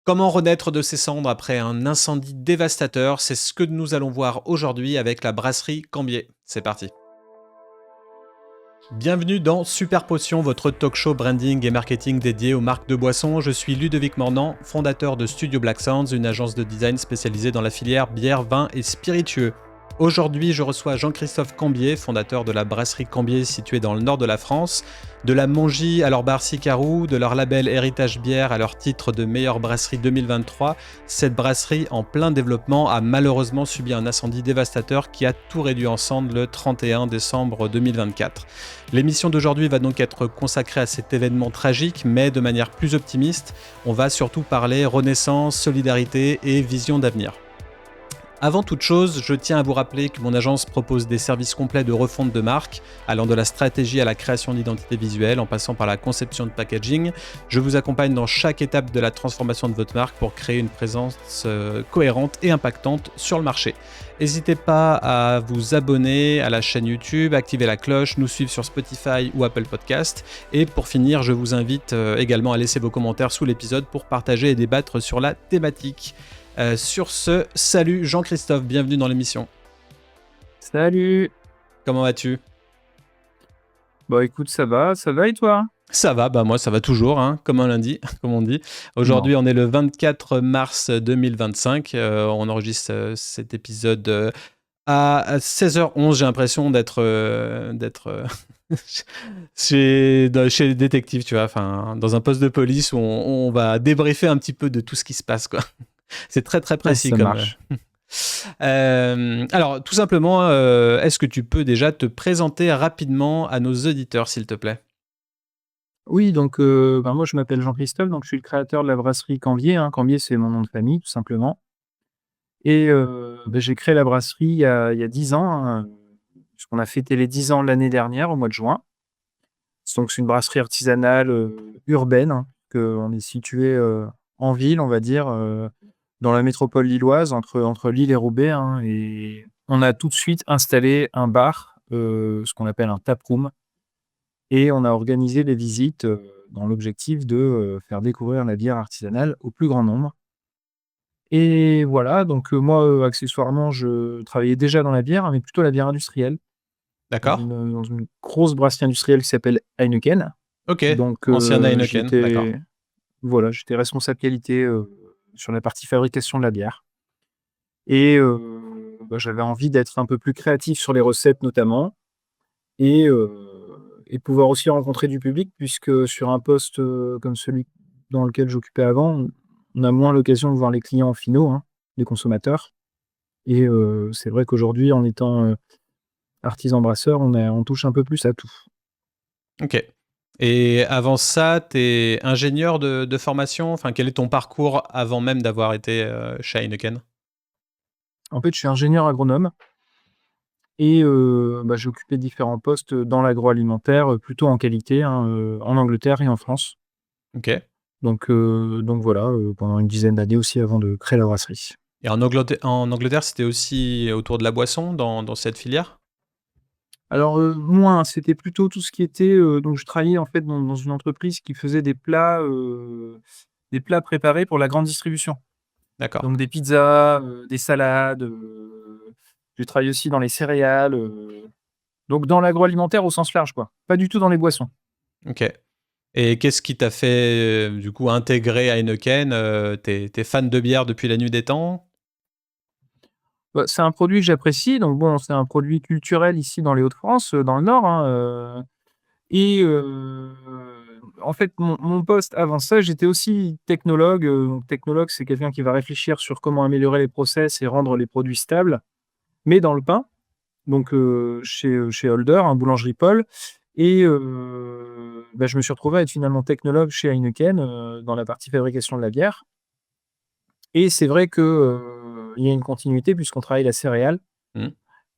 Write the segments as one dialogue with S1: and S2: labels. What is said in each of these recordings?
S1: Comment renaître de ses cendres après un incendie dévastateur? C'est ce que nous allons voir aujourd'hui avec la brasserie Cambier. C'est parti. Bienvenue dans Super Potion, votre talk show branding et marketing dédié aux marques de boissons. Je suis Ludovic Mornan, fondateur de Studio Black Sounds, une agence de design spécialisée dans la filière bière, vin et spiritueux. Aujourd'hui, je reçois Jean-Christophe Cambier, fondateur de la brasserie Cambier située dans le nord de la France, de la Mongie à leur bar Sicarou, de leur label Héritage Bière à leur titre de meilleure brasserie 2023. Cette brasserie en plein développement a malheureusement subi un incendie dévastateur qui a tout réduit en cendres le 31 décembre 2024. L'émission d'aujourd'hui va donc être consacrée à cet événement tragique, mais de manière plus optimiste. On va surtout parler renaissance, solidarité et vision d'avenir. Avant toute chose, je tiens à vous rappeler que mon agence propose des services complets de refonte de marque, allant de la stratégie à la création d'identité visuelle, en passant par la conception de packaging. Je vous accompagne dans chaque étape de la transformation de votre marque pour créer une présence cohérente et impactante sur le marché. N'hésitez pas à vous abonner à la chaîne YouTube, activer la cloche, nous suivre sur Spotify ou Apple Podcast. Et pour finir, je vous invite également à laisser vos commentaires sous l'épisode pour partager et débattre sur la thématique. Sur ce, salut Jean-Christophe, bienvenue dans l'émission.
S2: Salut!
S1: Comment vas-tu?
S2: Bah écoute, ça va et toi?
S1: Ça va, bah moi ça va toujours, hein, comme un lundi, comme on dit.
S2: Bon.
S1: Aujourd'hui, on est le 24 mars 2025. On enregistre cet épisode à 16h11. J'ai l'impression d'être chez les détectives, tu vois, enfin, dans un poste de police où on va débriefer un petit peu de tout ce qui se passe, quoi. C'est très très
S2: Ouais,
S1: précis
S2: ça
S1: comme.
S2: marche.
S1: Alors, tout simplement, est-ce que tu peux déjà te présenter rapidement à nos auditeurs, s'il te plaît?
S2: Oui, donc moi je m'appelle Jean-Christophe, donc je suis le créateur de la brasserie Cambier, hein. Cambier, c'est mon nom de famille, tout simplement. Et j'ai créé la brasserie il y a 10 ans, hein, puisqu'on a fêté les 10 ans l'année dernière, au mois de juin. Donc c'est une brasserie artisanale, urbaine, hein, qu'on est situé, en ville, on va dire, dans la métropole lilloise, entre Lille et Roubaix, hein, et on a tout de suite installé un bar, ce qu'on appelle un taproom, et on a organisé les visites, dans l'objectif de, faire découvrir la bière artisanale au plus grand nombre. Et voilà, donc moi, accessoirement, je travaillais déjà dans la bière, hein, mais plutôt la bière industrielle,
S1: D'accord.
S2: dans une grosse brasserie industrielle qui s'appelle Heineken.
S1: Ok.
S2: Donc
S1: Ancien Heineken, d'accord.
S2: j'étais responsable qualité, sur la partie fabrication de la bière, et j'avais envie d'être un peu plus créatif sur les recettes notamment, et de pouvoir aussi rencontrer du public, puisque sur un poste, comme celui dans lequel j'occupais avant, on a moins l'occasion de voir les clients finaux, hein, les consommateurs. Et c'est vrai qu'aujourd'hui, en étant, artisan brasseur, on touche un peu plus à tout.
S1: Ok. Et avant ça, tu es ingénieur de formation? Enfin, quel est ton parcours avant même d'avoir été chez Heineken?
S2: En fait, je suis ingénieur agronome, et j'ai occupé différents postes dans l'agroalimentaire, plutôt en qualité, hein, en Angleterre et en France.
S1: Ok.
S2: Donc voilà, pendant une dizaine d'années aussi avant de créer la brasserie.
S1: Et en Angleterre, c'était aussi autour de la boisson dans cette filière?
S2: Alors, moins, c'était plutôt tout ce qui était, donc je travaillais en fait dans une entreprise qui faisait des plats préparés pour la grande distribution.
S1: D'accord.
S2: Donc des pizzas, des salades, j'ai travaillé aussi dans les céréales, donc dans l'agroalimentaire au sens large, quoi. Pas du tout dans les boissons.
S1: Ok. Et qu'est-ce qui t'a fait, du coup, intégrer Heineken? T'es fan de bière depuis la nuit des temps?
S2: Bah, c'est un produit que j'apprécie, donc bon, c'est un produit culturel ici dans les Hauts-de-France, dans le Nord, hein, et en fait, mon poste avant ça, j'étais aussi technologue. Donc technologue, c'est quelqu'un qui va réfléchir sur comment améliorer les process et rendre les produits stables, mais dans le pain, donc chez Holder, hein, boulangerie Paul. Et je me suis retrouvé à être finalement technologue chez Heineken, dans la partie fabrication de la bière, et c'est vrai que, il y a une continuité puisqu'on travaille la céréale,
S1: Mmh.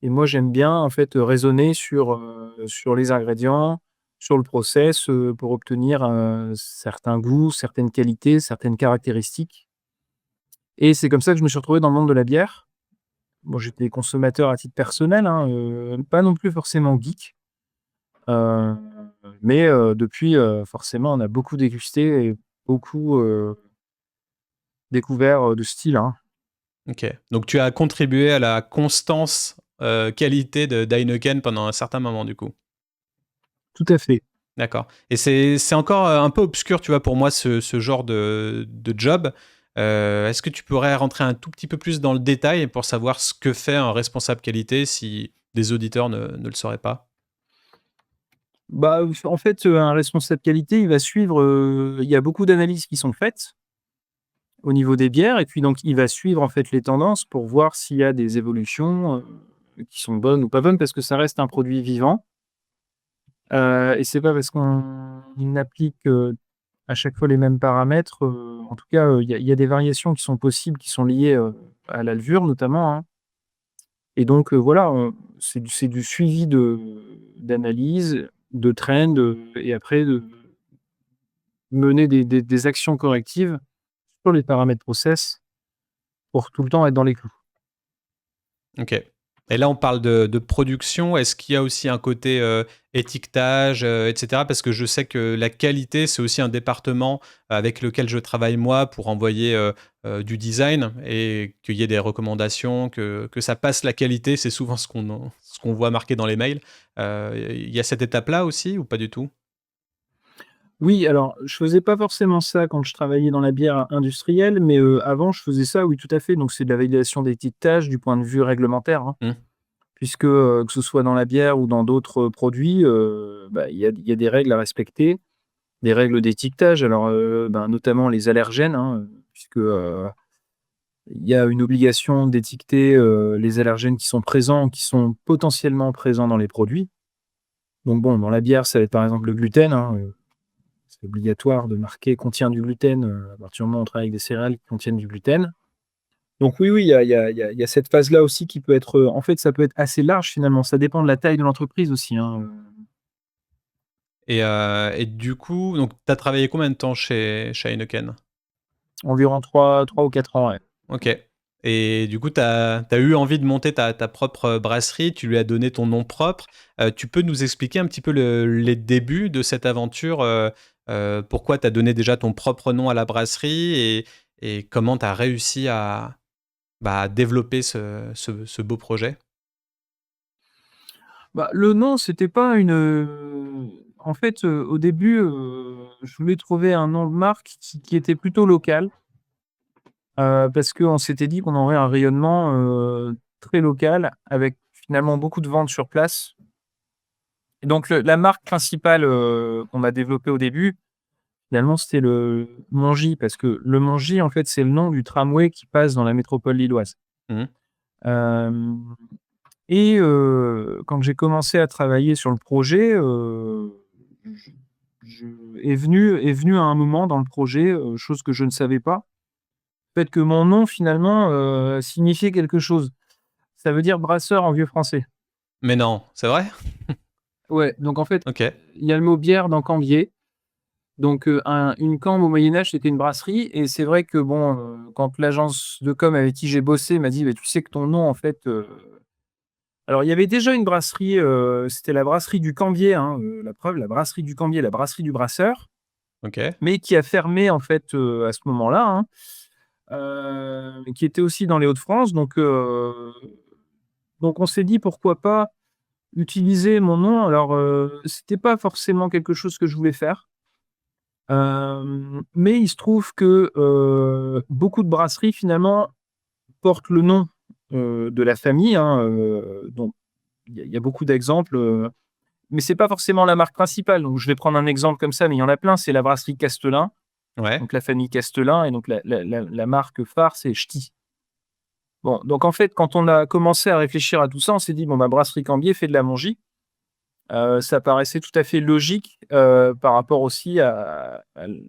S2: et moi j'aime bien en fait, raisonner sur les ingrédients, sur le process, pour obtenir, certains goûts, certaines qualités, certaines caractéristiques, et c'est comme ça que je me suis retrouvé dans le monde de la bière. Bon, j'étais consommateur à titre personnel, hein, pas non plus forcément geek, heu, mais depuis, forcément on a beaucoup dégusté et beaucoup, découvert de style, hein.
S1: Ok. Donc tu as contribué à la constance qualité d'Heineken pendant un certain moment du coup.
S2: Tout à fait.
S1: D'accord. Et c'est encore un peu obscur, tu vois, pour moi, ce genre de job. Est-ce que tu pourrais rentrer un tout petit peu plus dans le détail pour savoir ce que fait un responsable qualité si des auditeurs ne le sauraient pas?
S2: Bah, en fait, un responsable qualité, il va suivre, il y a beaucoup d'analyses qui sont faites au niveau des bières et puis donc il va suivre en fait les tendances pour voir s'il y a des évolutions, qui sont bonnes ou pas bonnes parce que ça reste un produit vivant, et c'est pas parce qu'on applique, à chaque fois les mêmes paramètres, en tout cas, il y a des variations qui sont possibles, qui sont liées, à la levure notamment, hein, et donc voilà, c'est du suivi d'analyse, de trend, et après de mener des actions correctives sur les paramètres process pour tout le temps être dans les clous.
S1: Ok. Et là, on parle de production. Est-ce qu'il y a aussi un côté étiquetage, etc. Parce que je sais que la qualité, c'est aussi un département avec lequel je travaille moi pour envoyer du design et qu'il y ait des recommandations, que ça passe la qualité. C'est souvent ce qu'on voit marqué dans les mails. Il y a cette étape-là aussi ou pas du tout?
S2: Oui, alors je faisais pas forcément ça quand je travaillais dans la bière industrielle, mais avant je faisais ça, oui, tout à fait. Donc c'est de la validation d'étiquetage du point de vue réglementaire, hein,
S1: Hmm.
S2: puisque, que ce soit dans la bière ou dans d'autres produits, bah, il y a des règles à respecter, des règles d'étiquetage. Alors, ben, notamment les allergènes, hein, puisque, il y a une obligation d'étiqueter, les allergènes qui sont présents, qui sont potentiellement présents dans les produits. Donc bon, dans la bière, ça va être par exemple le gluten, hein, c'est obligatoire de marquer «contient du gluten», à partir du moment où on travaille avec des céréales qui contiennent du gluten. Donc oui, oui, il y a cette phase-là aussi qui peut être, en fait, ça peut être assez large finalement. Ça dépend de la taille de l'entreprise aussi, hein,
S1: Et du coup, donc, tu as travaillé combien de temps chez Heineken?
S2: environ 3 ou 4 ans, ouais.
S1: Ok. Et du coup, tu as eu envie de monter ta propre brasserie, tu lui as donné ton nom propre. Tu peux nous expliquer un petit peu les débuts de cette aventure, pourquoi tu as donné déjà ton propre nom à la brasserie et comment tu as réussi à développer ce beau projet?
S2: Bah, le nom, c'était pas une, en fait, au début, je voulais trouver un nom de marque qui était plutôt local, parce qu'on s'était dit qu'on aurait un rayonnement, très local avec finalement beaucoup de ventes sur place. Et donc la marque principale, qu'on a développée au début, finalement, c'était le Mongy parce que le Mongy, en fait, c'est le nom du tramway qui passe dans la métropole lilloise.
S1: Mmh.
S2: Hem Et quand j'ai commencé à travailler sur le projet, je je est venu à un moment dans le projet, chose que je ne savais pas, le fait que mon nom finalement, signifiait quelque chose. Ça veut dire brasseur en vieux français.
S1: Mais non, c'est vrai?
S2: Ouais, donc en fait,
S1: OK.
S2: il y a le mot bière dans cambier, donc une cambe au Moyen Âge, c'était une brasserie et c'est vrai que bon, quand l'agence de com avec qui j'ai bossé m'a dit: «Beh, tu sais que ton nom en fait, alors, il y avait déjà une brasserie, c'était la brasserie du Cambier, hein, la preuve, la brasserie du Cambier, la brasserie du Brasseur,
S1: OK.
S2: mais qui a fermé, en fait, à ce moment-là, hein, qui était aussi dans les Hauts-de-France. Donc on s'est dit: «Pourquoi pas utiliser mon nom?» Alors, c'était pas forcément quelque chose que je voulais faire, mais il se trouve que, beaucoup de brasseries, finalement, portent le nom, de la famille, hein, donc il y a beaucoup d'exemples, mais c'est pas forcément la marque principale. Donc je vais prendre un exemple comme ça, mais il y en a plein. C'est la brasserie Castelin,
S1: Ouais.
S2: donc la famille Castelin et donc la marque phare, c'est Ch'ti. Bon, donc en fait, quand on a commencé à réfléchir à tout ça, on s'est dit: «Bon, bah, Brasserie Cambier fait de la Mongie». Ça paraissait tout à fait logique, par rapport aussi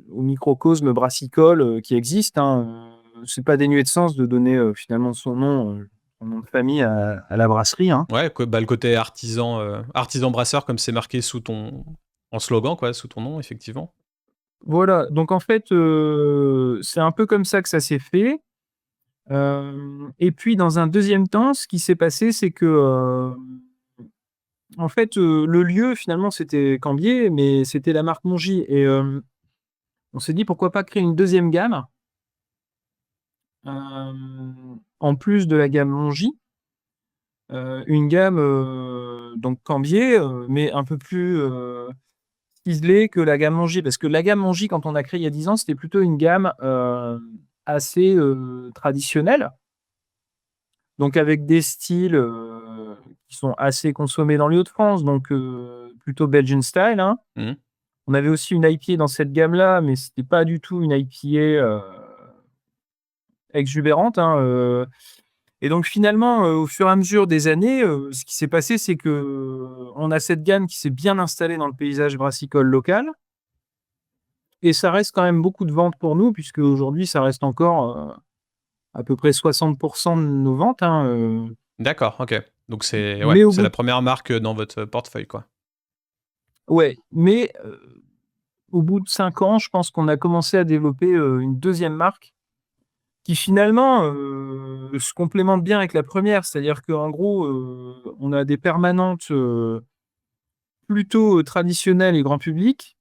S2: au microcosme brassicole, qui existe, hein. C'est pas dénué de sens de donner, finalement son nom de famille à la brasserie, hein.
S1: Ouais, le côté artisan brasseur comme c'est marqué sous ton en slogan quoi, sous ton nom effectivement.
S2: Voilà, donc en fait, c'est un peu comme ça que ça s'est fait. Et puis dans un deuxième temps, ce qui s'est passé, c'est que, en fait, le lieu finalement c'était Cambier, mais c'était la marque Mongy et on s'est dit: «Pourquoi pas créer une deuxième gamme?» en plus de la gamme Longy, une gamme, donc Cambier, mais un peu plus, ciselée que la gamme Longy. Parce que la gamme Longy, quand on a créé il y a 10 ans, c'était plutôt une gamme, assez, traditionnelle. Donc avec des styles, qui sont assez consommés dans les Hauts-de-France, donc plutôt Belgian style, hein.
S1: Mmh.
S2: On avait aussi une IPA dans cette gamme-là, mais c'était pas du tout une IPA, exubérante, hein, et donc finalement, au fur et à mesure des années, ce qui s'est passé, c'est qu'on a cette gamme qui s'est bien installée dans le paysage brassicole local et ça reste quand même beaucoup de ventes pour nous puisqu'aujourd'hui, ça reste encore, à peu près 60 de nos ventes, hein,
S1: D'accord, OK. Donc c'est ouais,
S2: mais au
S1: c'est
S2: bout
S1: la
S2: d
S1: première marque, dans votre portefeuille, quoi.
S2: ouais, mais au bout de 5 ans, je pense qu'on a commencé à développer, une deuxième marque qui finalement, se complémente bien avec la première. C'est-à-dire qu'en gros, on a des permanentes, plutôt, traditionnelles et grand public,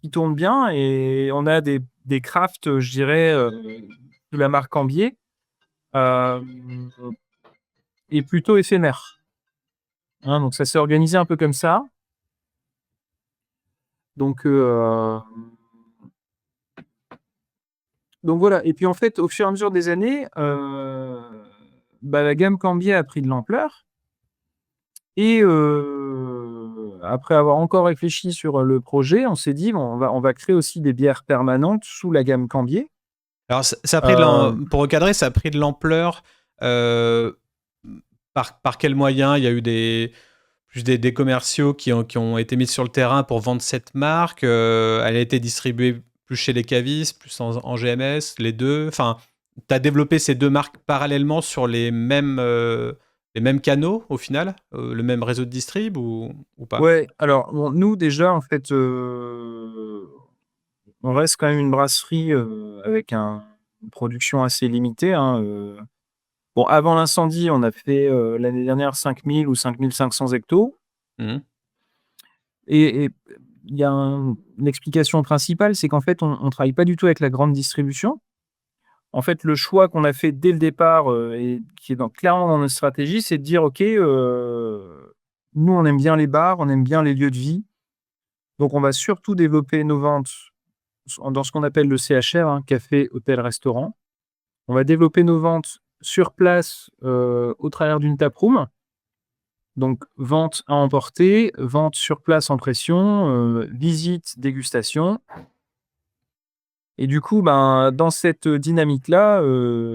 S2: qui tournent bien et on a des crafts, je dirais, de la marque Cambier, hem et plutôt éphémères, hein. Donc ça s'est organisé un peu comme ça. Donc donc voilà et puis en fait, au fur et à mesure des années, bah, la gamme Cambier a pris de l'ampleur et après avoir encore réfléchi sur, le projet, on s'est dit: «Bon, on va créer aussi des bières permanentes sous la gamme Cambier».
S1: Alors ça a pris de l'am
S2: Hem,
S1: pour recadrer, ça a pris de l'ampleur, heu, par quels moyens? Il y a eu des commerciaux qui ont été mis sur le terrain pour vendre cette marque, elle a été distribuée plus chez les cavistes, plus en GMS, les 2. Enfin, tu as développé ces 2 marques parallèlement sur les mêmes canaux au final? Le même réseau de distrib ou pas?
S2: ouais, alors bon, nous déjà en fait, on reste quand même une brasserie, avec une production assez limitée, hein, bon avant l'incendie, on a fait, l'année dernière 5 000 ou 5 500 hectos
S1: Mmh.
S2: et il y a une explication principale, c'est qu'en fait on travaille pas du tout avec la grande distribution. En fait, le choix qu'on a fait dès le départ, et qui est clairement dans notre stratégie, c'est de dire: «OK, nous on aime bien les bars, on aime bien les lieux de vie, donc on va surtout développer nos ventes dans ce qu'on appelle le CHR, hein, café, hôtel, restaurant. On va développer nos ventes sur place, au travers d'une taproom, donc vente à emporter, vente sur place en pression, visite, dégustation» et du coup, ben, dans cette dynamique-là,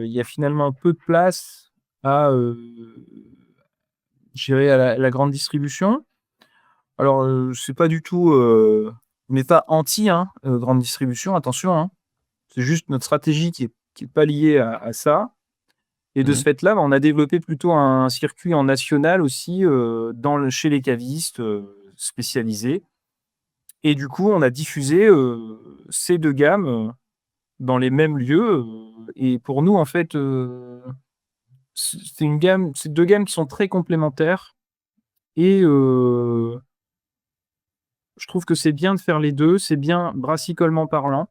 S2: il y a finalement peu de place à, je dirais à la grande distribution. Alors, c'est pas du tout, on n'est pas anti, hein, grande distribution, attention, hein. C'est juste notre stratégie qui est pas liée à ça et de ce
S1: Mmh.
S2: fait-là, bah, on a développé plutôt un circuit en national aussi, chez les cavistes, spécialisés et du coup, on a diffusé, ces 2 gammes, dans les mêmes lieux, et pour nous, en fait, c'est 2 gammes qui sont très complémentaires et je trouve que c'est bien de faire les 2. C'est bien brassicolement parlant.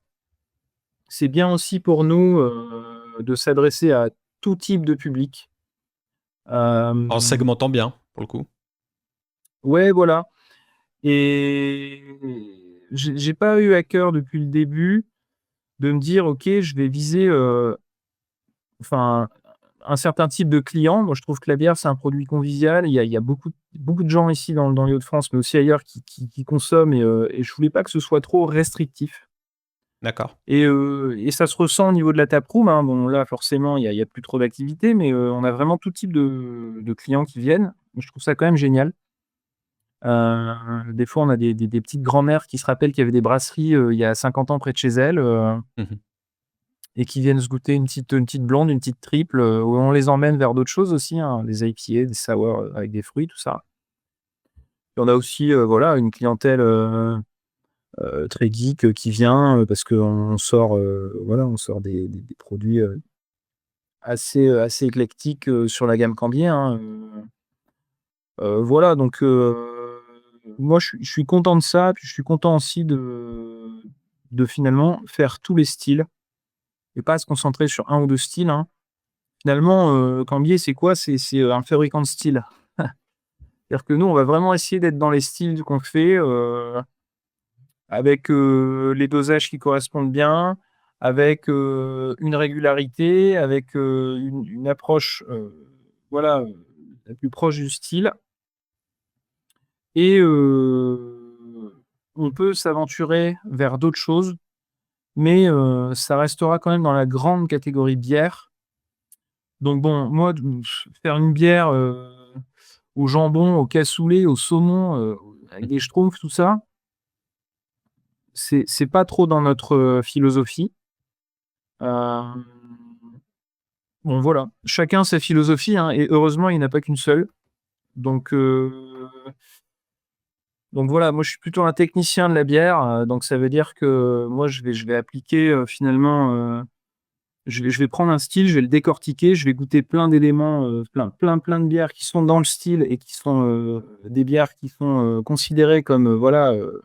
S2: C'est bien aussi pour nous, de s'adresser à tout type de public.
S1: En
S2: Hem,
S1: segmentant bien, pour le coup.
S2: ouais, voilà et j'ai pas eu à cœur depuis le début de me dire: «OK, je vais viser, enfin, un certain type de client». Moi, je trouve que la bière, c'est un produit convivial. Il y a beaucoup de gens ici dans les Hauts-de-France, mais aussi ailleurs qui consomment et je voulais pas que ce soit trop restrictif.
S1: D'accord.
S2: Et ça se ressent au niveau de la taproom, hein. Bon là, forcément, il y a plus trop d'activité, mais on a vraiment tout type de clients qui viennent. Je trouve ça quand même génial. Des fois, on a des petites grand-mères qui se rappellent qu'il y avait des brasseries, il y a 50 ans près de chez elles,
S1: Mmh.
S2: et qui viennent se goûter une petite blonde, une petite triple, où on les emmène vers d'autres choses aussi, hein, des IPA, des sours, avec des fruits, tout ça. Et on a aussi, voilà, une clientèle, très geek, qui vient, parce qu'on sort, voilà, on sort des produits, assez éclectique, sur la gamme Cambier, hein, voilà donc moi je suis content de ça, puis je suis content aussi de finalement faire tous les styles et pas à se concentrer sur un ou 2 styles, hein. Finalement, Cambier, c'est quoi? C'est un fabricant de style. C'est-à-dire que nous, on va vraiment essayer d'être dans les styles qu'on fait, avec, les dosages qui correspondent bien, avec, une régularité, avec, une approche, voilà, la plus proche du style et on peut s'aventurer vers d'autres choses, mais ça restera quand même dans la grande catégorie bière. Donc bon, moi, faire une bière, au jambon, au cassoulet, au saumon, avec des schtroumpfs, tout ça, c'est pas trop dans notre, philosophie. Hem, bon voilà, chacun sa philosophie, hein, et heureusement, il n'y en a pas qu'une seule. Donc donc voilà, moi je suis plutôt un technicien de la bière, donc ça veut dire que moi je vais appliquer, finalement, je vais prendre un style, je vais le décortiquer, je vais goûter plein d'éléments, plein de bières qui sont dans le style et qui sont, des bières qui sont, considérées comme, voilà, heu,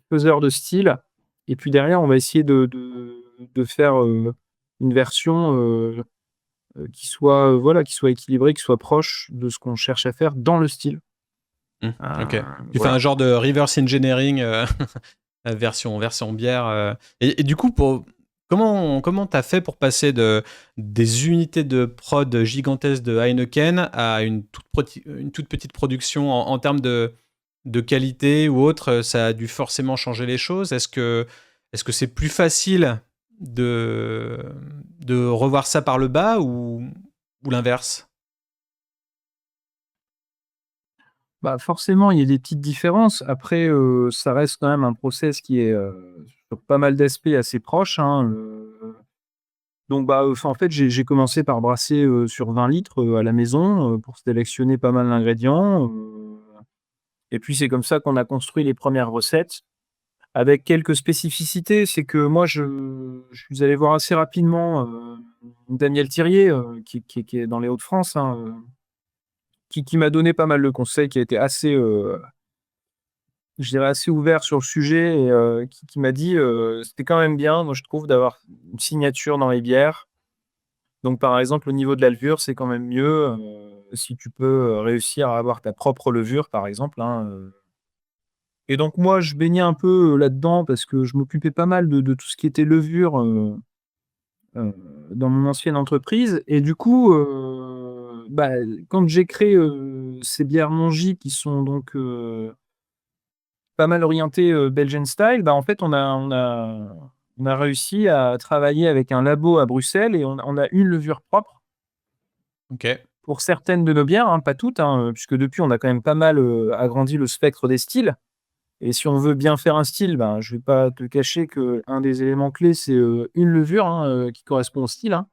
S2: faiseurs de style, et puis derrière on va essayer de faire, une version, qui soit, voilà, qui soit équilibrée, qui soit proche de ce qu'on cherche à faire dans le style.
S1: Mmh, OK. Tu fais
S2: Voilà.
S1: un genre de reverse engineering, version bière, et du coup, comment tu as fait pour passer des unités de prod gigantesques de Heineken à une toute petite production en termes de qualité ou autre? Ça a dû forcément changer les choses. Est-ce que c'est plus facile de revoir ça par le bas ou l'inverse?
S2: Bah, forcément, il y a des petites différences. Après, ça reste quand même un process qui est, sur pas mal d'aspects assez proche, hein, donc bah, enfin, en fait, j'ai commencé par brasser, sur 20 litres, à la maison, pour sélectionner pas mal d'ingrédients, et puis c'est comme ça qu'on a construit les premières recettes avec quelques spécificités. C'est que moi, je suis allé voir assez rapidement, Daniel Thirier, qui est dans les Hauts-de-France, hein, qui m'a donné pas mal de conseils, qui a été assez, je dirais assez ouvert sur le sujet, et qui m'a dit, «C'était quand même bien, moi je trouve, d'avoir une signature dans les bières. Donc par exemple, au niveau de la levure, c'est quand même mieux, si tu peux, réussir à avoir ta propre levure», par exemple, hein, et donc moi je baignais un peu, là-dedans parce que je m'occupais pas mal de tout ce qui était levure, heu, dans mon ancienne entreprise, et du coup, bah, quand j'ai créé, ces bières Mongy qui sont donc, pas mal orienté, Belgian style, bah, en fait, on a réussi à travailler avec un labo à Bruxelles, et on a une levure propre
S1: OK.
S2: pour certaines de nos bières, hein, pas toutes, hein, puisque depuis on a quand même pas mal, agrandi le spectre des styles, et si on veut bien faire un style, ben, je vais pas te cacher qu'un des éléments clés, c'est, une levure, hein, qui correspond au style, hein.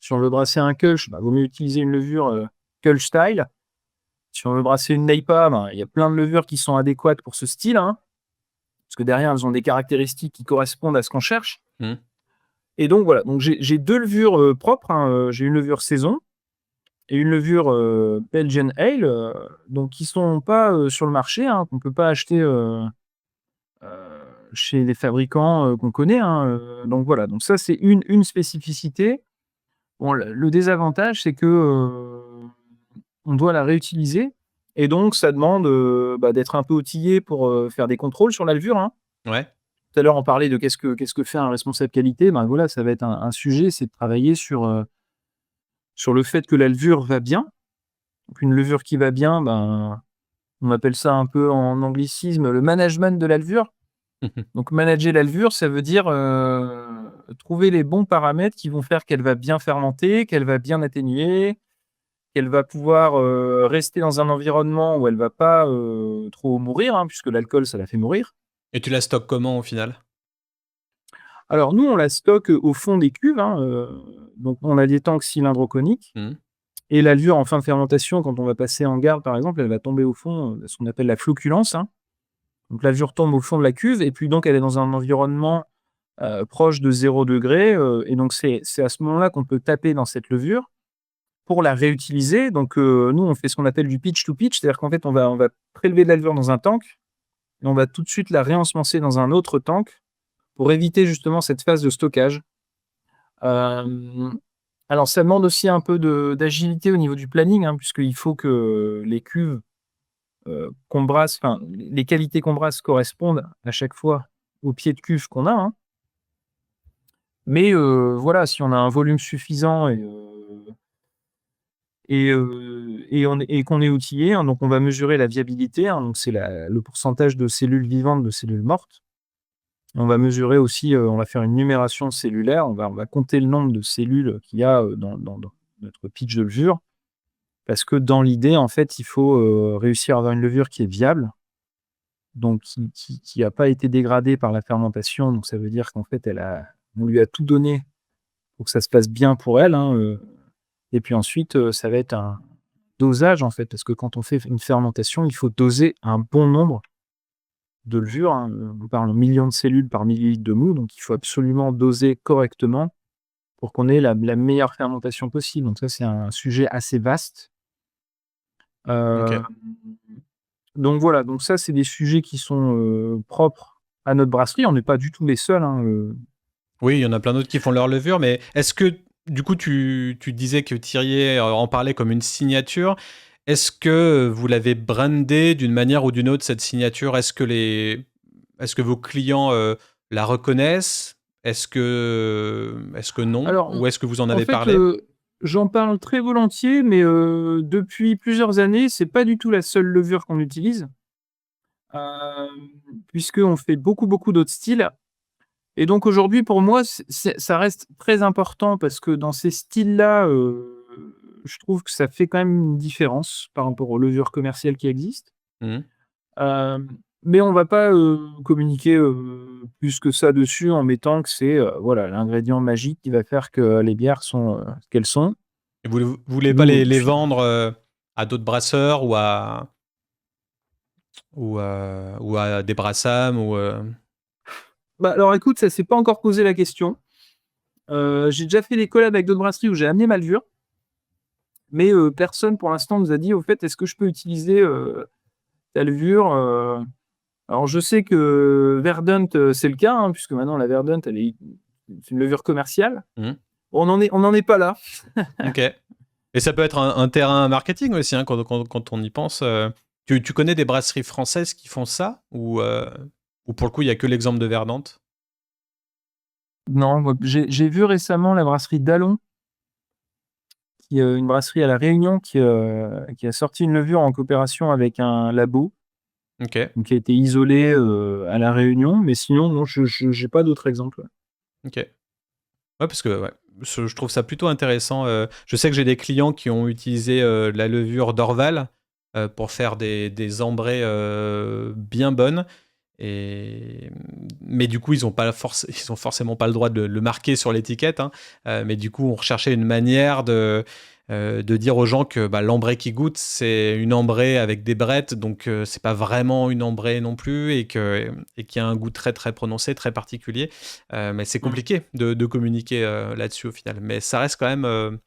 S2: Si on veut brasser un Kölsch, bah, vaut mieux utiliser une levure, Kölsch style. Si on veut brasser une NEIPA, ben, il y a plein de levures qui sont adéquates pour ce style, hein. Parce que derrière, elles ont des caractéristiques qui correspondent à ce qu'on cherche,
S1: Mmh.
S2: et donc voilà, donc j'ai 2 levures, propres, hein, j'ai une levure saison et une levure, Belgian Ale, donc qui sont pas, sur le marché, hein, qu'on peut pas acheter, heu, chez les fabricants, qu'on connaît, hein, donc voilà, donc ça, c'est une spécificité. Bon, le désavantage, c'est que, on doit la réutiliser, et donc ça demande, bah, d'être un peu outillé pour, faire des contrôles sur la levure, hein.
S1: Ouais.
S2: Tout à l'heure, on parlait de qu'est-ce que fait un responsable qualité. Ben, voilà, ça va être un sujet, c'est de travailler sur le fait que la levure va bien. Donc une levure qui va bien, ben, on appelle ça un peu en anglicisme le management de la levure. Donc manager la levure, ça veut dire, trouver les bons paramètres qui vont faire qu'elle va bien fermenter, qu'elle va bien atténuer, qu'elle va pouvoir, rester dans un environnement où elle va pas, trop mourir, hein, puisque l'alcool, ça la fait mourir.
S1: Et tu la stockes comment au final?
S2: Alors nous, on la stocke, au fond des cuves, hein, donc on a des tanks cylindres coniques,
S1: Mmh.
S2: et la levure en fin de fermentation, quand on va passer en garde, par exemple, elle va tomber au fond, ce qu'on appelle la flocculence, hein. Donc la levure tombe au fond de la cuve, et puis donc elle est dans un environnement, proche de 0°, et donc c'est à ce moment-là qu'on peut taper dans cette levure pour la réutiliser. Donc nous, on fait ce qu'on appelle du pitch to pitch, c'est-à-dire qu'en fait, on va prélever de la levure dans un tank, et on va tout de suite la réensemencer dans un autre tank pour éviter justement cette phase de stockage. Hem, alors ça demande aussi un peu d'agilité au niveau du planning, hein, puisqu'il faut que les cuves, qu'on brasse, enfin, les qualités qu'on brasse correspondent à chaque fois au pied de cuve qu'on a, hein. Mais voilà, si on a un volume suffisant et qu'on est outillé, hein, donc on va mesurer la viabilité, hein, donc c'est le pourcentage de cellules vivantes, de cellules mortes. On va mesurer aussi, on va faire une numération cellulaire, on va compter le nombre de cellules qu'il y a, dans notre pitch de levure. Parce que dans l'idée, en fait, il faut, réussir à avoir une levure qui est viable, donc qui a pas été dégradée par la fermentation. Donc ça veut dire qu'en fait, on lui a tout donné pour que ça se passe bien pour elle, hein, et puis ensuite, ça va être un dosage, en fait, parce que quand on fait une fermentation, il faut doser un bon nombre de levures, hein. On parle en millions de cellules par millilitre de mou, donc il faut absolument doser correctement pour qu'on ait la meilleure fermentation possible. Donc ça, c'est un sujet assez vaste.
S1: OK.
S2: Hem, donc voilà, donc ça, c'est des sujets qui sont, propres à notre brasserie. On n'est pas du tout les seuls, hein,
S1: Oui, il y en a plein d'autres qui font leur levure, mais est-ce que, du coup, tu disais que Thirier en parlait comme une signature. Est-ce que vous l'avez brandé d'une manière ou d'une autre, cette signature? Est-ce que vos clients la reconnaissent? Est-ce que non?
S2: alors,
S1: Ou est-ce que vous en
S2: en
S1: avez
S2: fait,
S1: parlé?
S2: j'en parle très volontiers, mais depuis plusieurs années, c'est pas du tout la seule levure qu'on utilise, puisqu'on fait beaucoup, beaucoup d'autres styles. Et donc aujourd'hui, pour moi, ça reste très important parce que dans ces styles-là, je trouve que ça fait quand même une différence par rapport aux levures commerciales qui existent.
S1: Mmh.
S2: Hem, mais on va pas, communiquer, plus que ça dessus en mettant que c'est, voilà, l'ingrédient magique qui va faire que les bières sont, ce qu'elles sont.
S1: Et vous voulez pas
S2: Nous,
S1: les
S2: fi
S1: vendre à d'autres brasseurs ou à des Brassam
S2: Bah, alors écoute, ça s'est pas encore posé la question. J'ai déjà fait des collabs avec d'autres brasseries où j'ai amené ma levure, mais personne pour l'instant nous a dit: «Au fait, est-ce que je peux utiliser, ta levure?» Alors je sais que Verdant, c'est le cas, hein, puisque maintenant la Verdant, c'est une levure commerciale.
S1: Mmh.
S2: On n'en est pas là.
S1: OK. Et ça peut être un terrain marketing aussi, hein, quand on y pense. Tu connais des brasseries françaises qui font ça ou pour le coup, il y a que l'exemple de Verdante?
S2: Non, moi j'ai vu récemment la brasserie Dallon, qui est, une brasserie à La Réunion qui a sorti une levure en coopération avec un labo,
S1: OK,
S2: donc qui a été isolée, à La Réunion, mais sinon non, je j'ai pas d'autres exemples, ouais.
S1: OK. Ouais, parce que ouais, je trouve ça plutôt intéressant. Je sais que j'ai des clients qui ont utilisé la levure d'Orval pour faire des ambrées bien bonnes. Mais du coup, ils ont forcément pas le droit de le marquer sur l'étiquette, hein. Mais du coup, on recherchait une manière de dire aux gens que bah, l'ambrée qui goûte, c'est une ambrée avec des brettes, donc c'est pas vraiment une ambrée non plus, et qui a un goût très très prononcé, très particulier. Mais c'est
S2: Mmh.
S1: compliqué de communiquer là-dessus au final. Mais ça reste quand même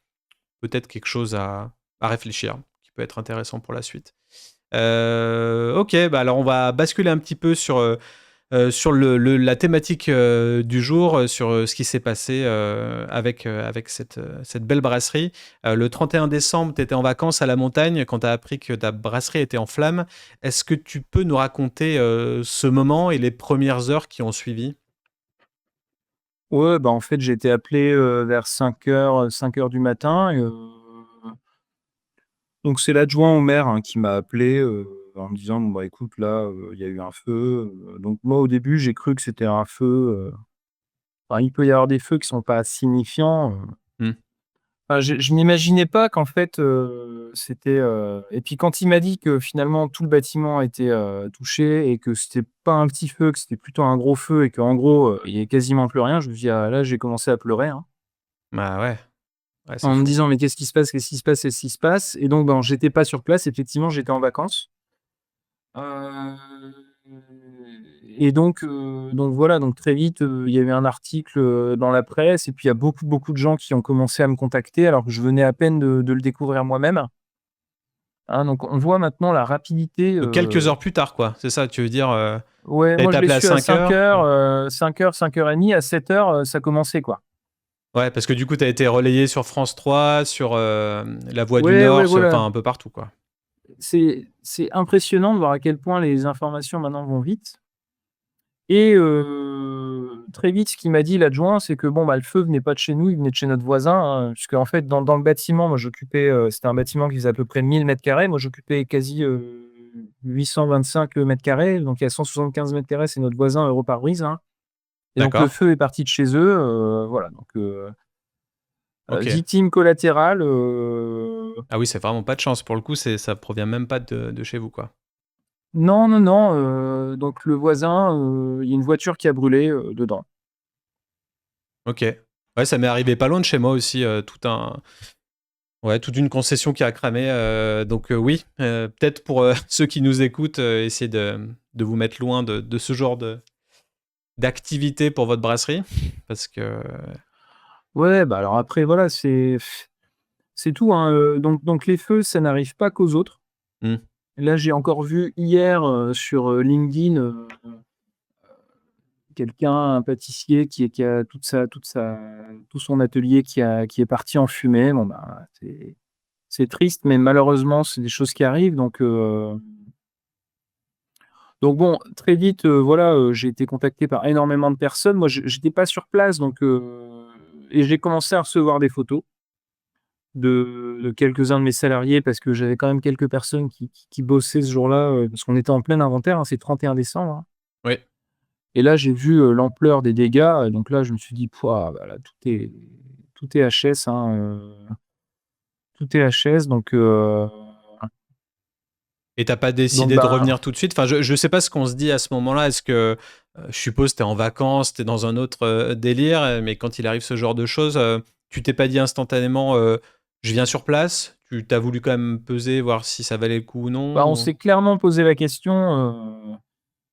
S1: peut-être quelque chose à réfléchir, qui peut être intéressant pour la suite. Ok, bah alors on va basculer un petit peu sur la thématique du jour, sur ce qui s'est passé avec cette belle brasserie. Le 31 décembre, tu étais en vacances à la montagne quand tu as appris que ta brasserie était en flammes. Est-ce que tu peux nous raconter ce moment et les premières heures qui ont suivi?
S2: Ouais, bah, en fait, j'ai été appelé, vers 5 heures du matin, et donc c'est l'adjoint au maire, hein, qui m'a appelé, en me disant: «Bon, bah, écoute, là, il y a eu un feu», donc moi, au début, j'ai cru que c'était un feu, enfin, il peut y avoir des feux qui sont pas signifiants,
S1: Hmm.
S2: enfin, je n'imaginais pas qu'en fait, c'était, et puis quand il m'a dit que finalement tout le bâtiment était, touché et que c'était pas un petit feu, que c'était plutôt un gros feu et qu'en gros, il y avait quasiment plus rien, je me suis dit: «Ah là, j'ai commencé à pleurer», hein.
S1: Bah ouais, c'est
S2: En me
S1: fou.
S2: disant: «Mais qu'est-ce qui se passe? Qu'est-ce qui se passe? Qu'est-ce qui se passe?» Et donc, ben, j'étais pas sur place, effectivement, j'étais en vacances. Heu et donc voilà, donc très vite, il y a eu un article, dans la presse, et puis il y a beaucoup, beaucoup de gens qui ont commencé à me contacter alors que je venais à peine de le découvrir moi-même. hein. Donc on voit maintenant la rapidité,
S1: Donc quelques heures plus tard, quoi. C'est ça, tu veux dire,
S2: ouais,
S1: tu
S2: moi
S1: été
S2: je l'ai
S1: appelé à
S2: su à
S1: 5 heures?
S2: 5:00, 5:00, 5:30. À 7:00, ça commençait, quoi.
S1: Ouais, parce que du coup, tu as été relayé sur France 3, sur La Voix du
S2: Ouais, ouais,
S1: Nord,
S2: voilà.
S1: enfin un peu partout, quoi.
S2: C'est impressionnant de voir à quel point les informations maintenant vont vite. Et très vite, ce qu'il m'a dit l'adjoint, c'est que bon, bah, le feu venait pas de chez nous, il venait de chez notre voisin, hein, puisqu'en fait dans le bâtiment, moi j'occupais, c'était un bâtiment qui faisait à peu près 1 000 m². Moi j'occupais quasi, 825 m², donc il y a 175 m², c'est notre voisin, Europare-Brise, hein. Et donc le
S1: D'accord.
S2: feu est parti de chez eux, voilà, donc
S1: OK.
S2: victime collatérale,
S1: Ah oui, c'est vraiment pas de chance. Pour le coup, ça provient même pas de chez vous, quoi.
S2: non, non, non, donc le voisin, il y a une voiture qui a brûlé, dedans.
S1: OK. Ouais, ça m'est arrivé pas loin de chez moi aussi, toute une concession qui a cramé, donc oui, peut-être pour, ceux qui nous écoutent, essayer de vous mettre loin de ce genre d'activité pour votre brasserie parce que
S2: Ouais, bah, alors après voilà, c'est tout, hein, donc les feux, ça n'arrive pas qu'aux autres.
S1: mmh,
S2: Là, j'ai encore vu hier, sur, LinkedIn, quelqu'un, un pâtissier qui a tout son atelier qui est parti en fumée. Bon, bah, c'est triste, mais malheureusement, c'est des choses qui arrivent, donc bon, très vite, voilà, j'ai été contacté par énormément de personnes. Moi, j'étais pas sur place, et j'ai commencé à recevoir des photos de quelques-uns de mes salariés, parce que j'avais quand même quelques personnes qui bossaient ce jour-là, parce qu'on était en plein inventaire, hein, c'est 31 décembre, hein.
S1: oui.
S2: Et là, j'ai vu, l'ampleur des dégâts, donc là, je me suis dit: «Pouah, bah, là, tout est HS, hein, tout est HS»,
S1: Et t'as pas
S2: donc
S1: décidé de
S2: bah,
S1: revenir tout de suite? Enfin, je sais pas ce qu'on se dit à ce moment-là. Est-ce que, je suppose tu es en vacances, tu es dans un autre, délire, mais quand il arrive ce genre de choses, tu t'es pas dit instantanément, «Je viens sur place»? Tu as voulu quand même peser, voir si ça valait le coup ou
S2: on
S1: non ou?
S2: s'est clairement posé la question,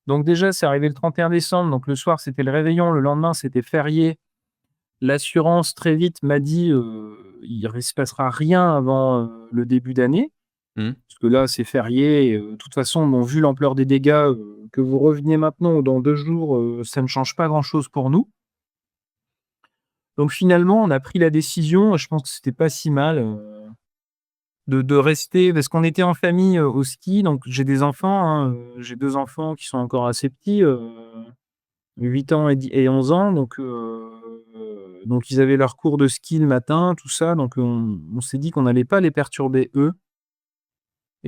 S2: donc déjà, c'est arrivé le 31 décembre, donc le soir, c'était le réveillon, le lendemain, c'était férié. L'assurance, très vite, m'a dit, «Il ne se passera rien avant, le début d'année»,
S1: Mmh,
S2: parce que là, c'est férié, et de toute façon, bon, vu l'ampleur des dégâts, que vous reveniez maintenant ou dans 2 jours, ça ne change pas grand-chose pour nous. Donc finalement, on a pris la décision, je pense que c'était pas si mal, de rester, parce qu'on était en famille, au ski. Donc j'ai des enfants, hein, j'ai 2 enfants qui sont encore assez petits, 8 ans et 11 ans, donc ils avaient leur cours de ski le matin, tout ça, donc on s'est dit qu'on n'allait pas les perturber, eux.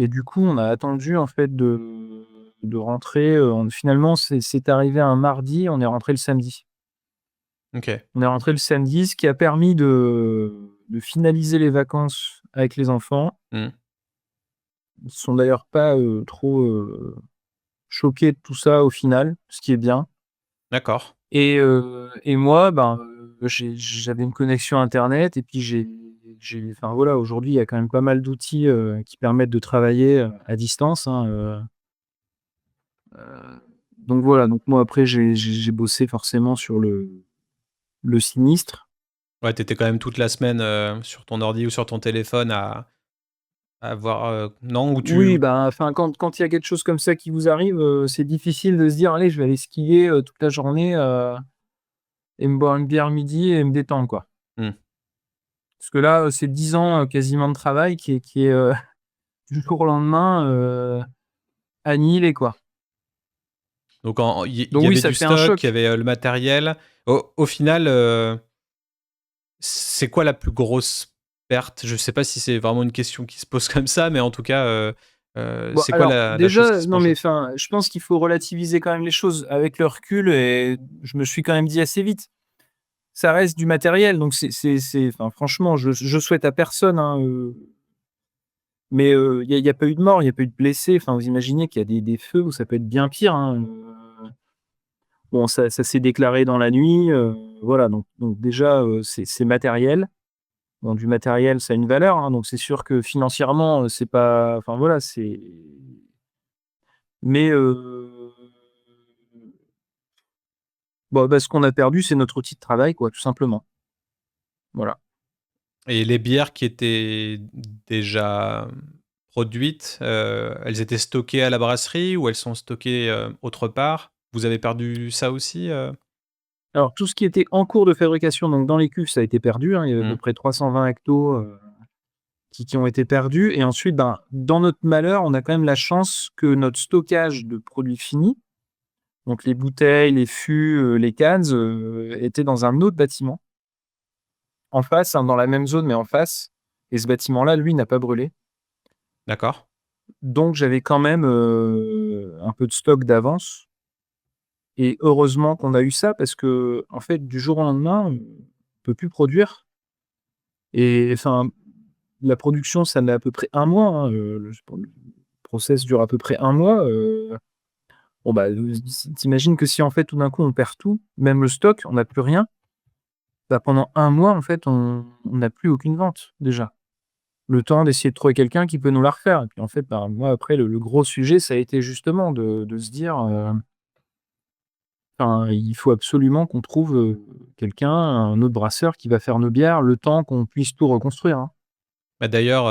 S2: Et du coup, on a attendu en fait de rentrer, on finalement, c'est arrivé un mardi, on est rentré le samedi.
S1: OK.
S2: On est rentré le samedi, ce qui a permis de finaliser les vacances avec les enfants.
S1: Mmh.
S2: Ils sont d'ailleurs pas, trop, choqués de tout ça au final, ce qui est bien.
S1: D'accord.
S2: Et moi, ben, j'avais une connexion internet, et puis enfin voilà, aujourd'hui, il y a quand même pas mal d'outils, qui permettent de travailler, à distance, hein, donc voilà, donc moi après j'ai bossé forcément sur le sinistre.
S1: Ouais, tu étais quand même toute la semaine, sur ton ordi ou sur ton téléphone à voir, non? Ou
S2: Oui,
S1: tu
S2: bah, enfin quand il y a quelque chose comme ça qui vous arrive, c'est difficile de se dire: «Allez, je vais aller skier, toute la journée, et me boire une bière midi et me détendre, quoi».
S1: mmh.
S2: Parce que là, c'est 10 ans, quasiment de travail qui est, du jour au lendemain, annihilé, quoi.
S1: Donc il
S2: Donc
S1: y
S2: oui,
S1: avait
S2: ça
S1: du
S2: fait un
S1: stock, il y
S2: choc.
S1: avait, le matériel. Au final, c'est quoi la plus grosse perte? Je sais pas si c'est vraiment une question qui se pose comme ça, mais en tout cas,
S2: Bon,
S1: c'est quoi
S2: alors
S1: la chose qui
S2: déjà,
S1: se
S2: non,
S1: mange
S2: mais
S1: le
S2: enfin, je pense qu'il faut relativiser quand même les choses avec le recul, et je me suis quand même dit assez vite: «Ça reste du matériel», donc enfin franchement, je souhaite à personne, hein, mais il y a pas eu de mort, il y a pas eu de blessés. Enfin, vous imaginez qu'il y a des feux où ça peut être bien pire, hein, bon, ça s'est déclaré dans la nuit, voilà, donc déjà, c'est matériel. Bon, du matériel, ça a une valeur, hein, donc c'est sûr que financièrement, c'est pas, enfin voilà, mais bah, ce qu'on a perdu, c'est notre outil de travail, quoi, tout simplement. Voilà.
S1: et les bières qui étaient déjà produites, elles étaient stockées à la brasserie ou elles sont stockées, autre part? Vous avez perdu ça aussi,
S2: Alors tout ce qui était en cours de fabrication, donc dans les cuves, ça a été perdu, hein. Il y avait à peu
S1: Mmh.
S2: près 320 hectos, qui ont été perdus et ensuite, ben, dans notre malheur, on a quand même la chance que notre stockage de produits finis, donc les bouteilles, les fûts, les cannes, étaient dans un autre bâtiment, en face, hein, dans la même zone mais en face et ce bâtiment-là, lui, n'a pas brûlé.
S1: D'accord.
S2: Donc j'avais quand même, un peu de stock d'avance et heureusement qu'on a eu ça parce qu'en fait, du jour au lendemain, on peut plus produire et enfin, la production, ça met à peu près un mois, hein, le process dure à peu près un mois, bon, bah, tu que si, en fait, tout d'un coup, on perd tout, même le stock, on n'a plus rien, bah, pendant un mois, en fait, on n'a plus aucune vente, déjà. Le temps d'essayer de trouver quelqu'un qui peut nous la refaire et puis, en fait, bah, moi, après, le gros sujet, ça a été justement de se dire, enfin, il faut absolument qu'on trouve, quelqu'un, un autre brasseur qui va faire nos bières, le temps qu'on puisse tout reconstruire, hein.
S1: Bah, d'ailleurs,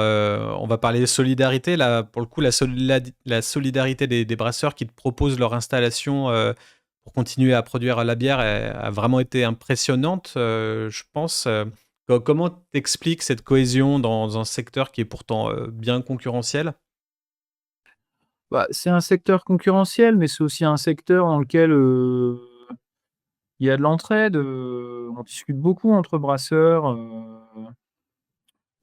S1: on va parler solidarité là, pour le coup, la solidarité des brasseurs qui te proposent leur installation, pour continuer à produire la bière a vraiment été impressionnante, je pense, comment t'expliques cette cohésion dans un secteur qui est pourtant, bien concurrentiel?
S2: Bah, c'est un secteur concurrentiel, mais c'est aussi un secteur dans lequel, il y a de l'entraide, on discute beaucoup entre brasseurs,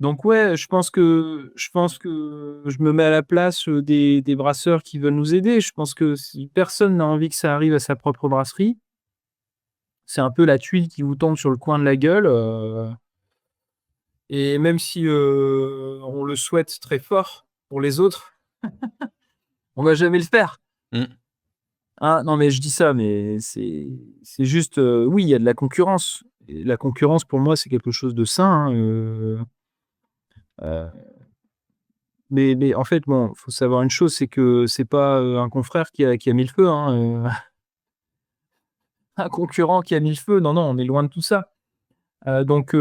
S2: donc ouais, je pense que je me mets à la place, des brasseurs qui veulent nous aider. Je pense que si personne n'a envie que ça arrive à sa propre brasserie, c'est un peu la tuile qui vous tombe sur le coin de la gueule, et même si, on le souhaite très fort pour les autres, on va jamais le faire.
S1: Mmh.
S2: Ah non, mais je dis ça, mais c'est juste, oui, il y a de la concurrence et la concurrence pour moi, c'est quelque chose de sain, hein, heu, mais en fait, bon, faut savoir une chose, c'est que c'est pas, un confrère qui a mis le feu, hein, un concurrent qui a mis le feu. Non, non, on est loin de tout ça. Donc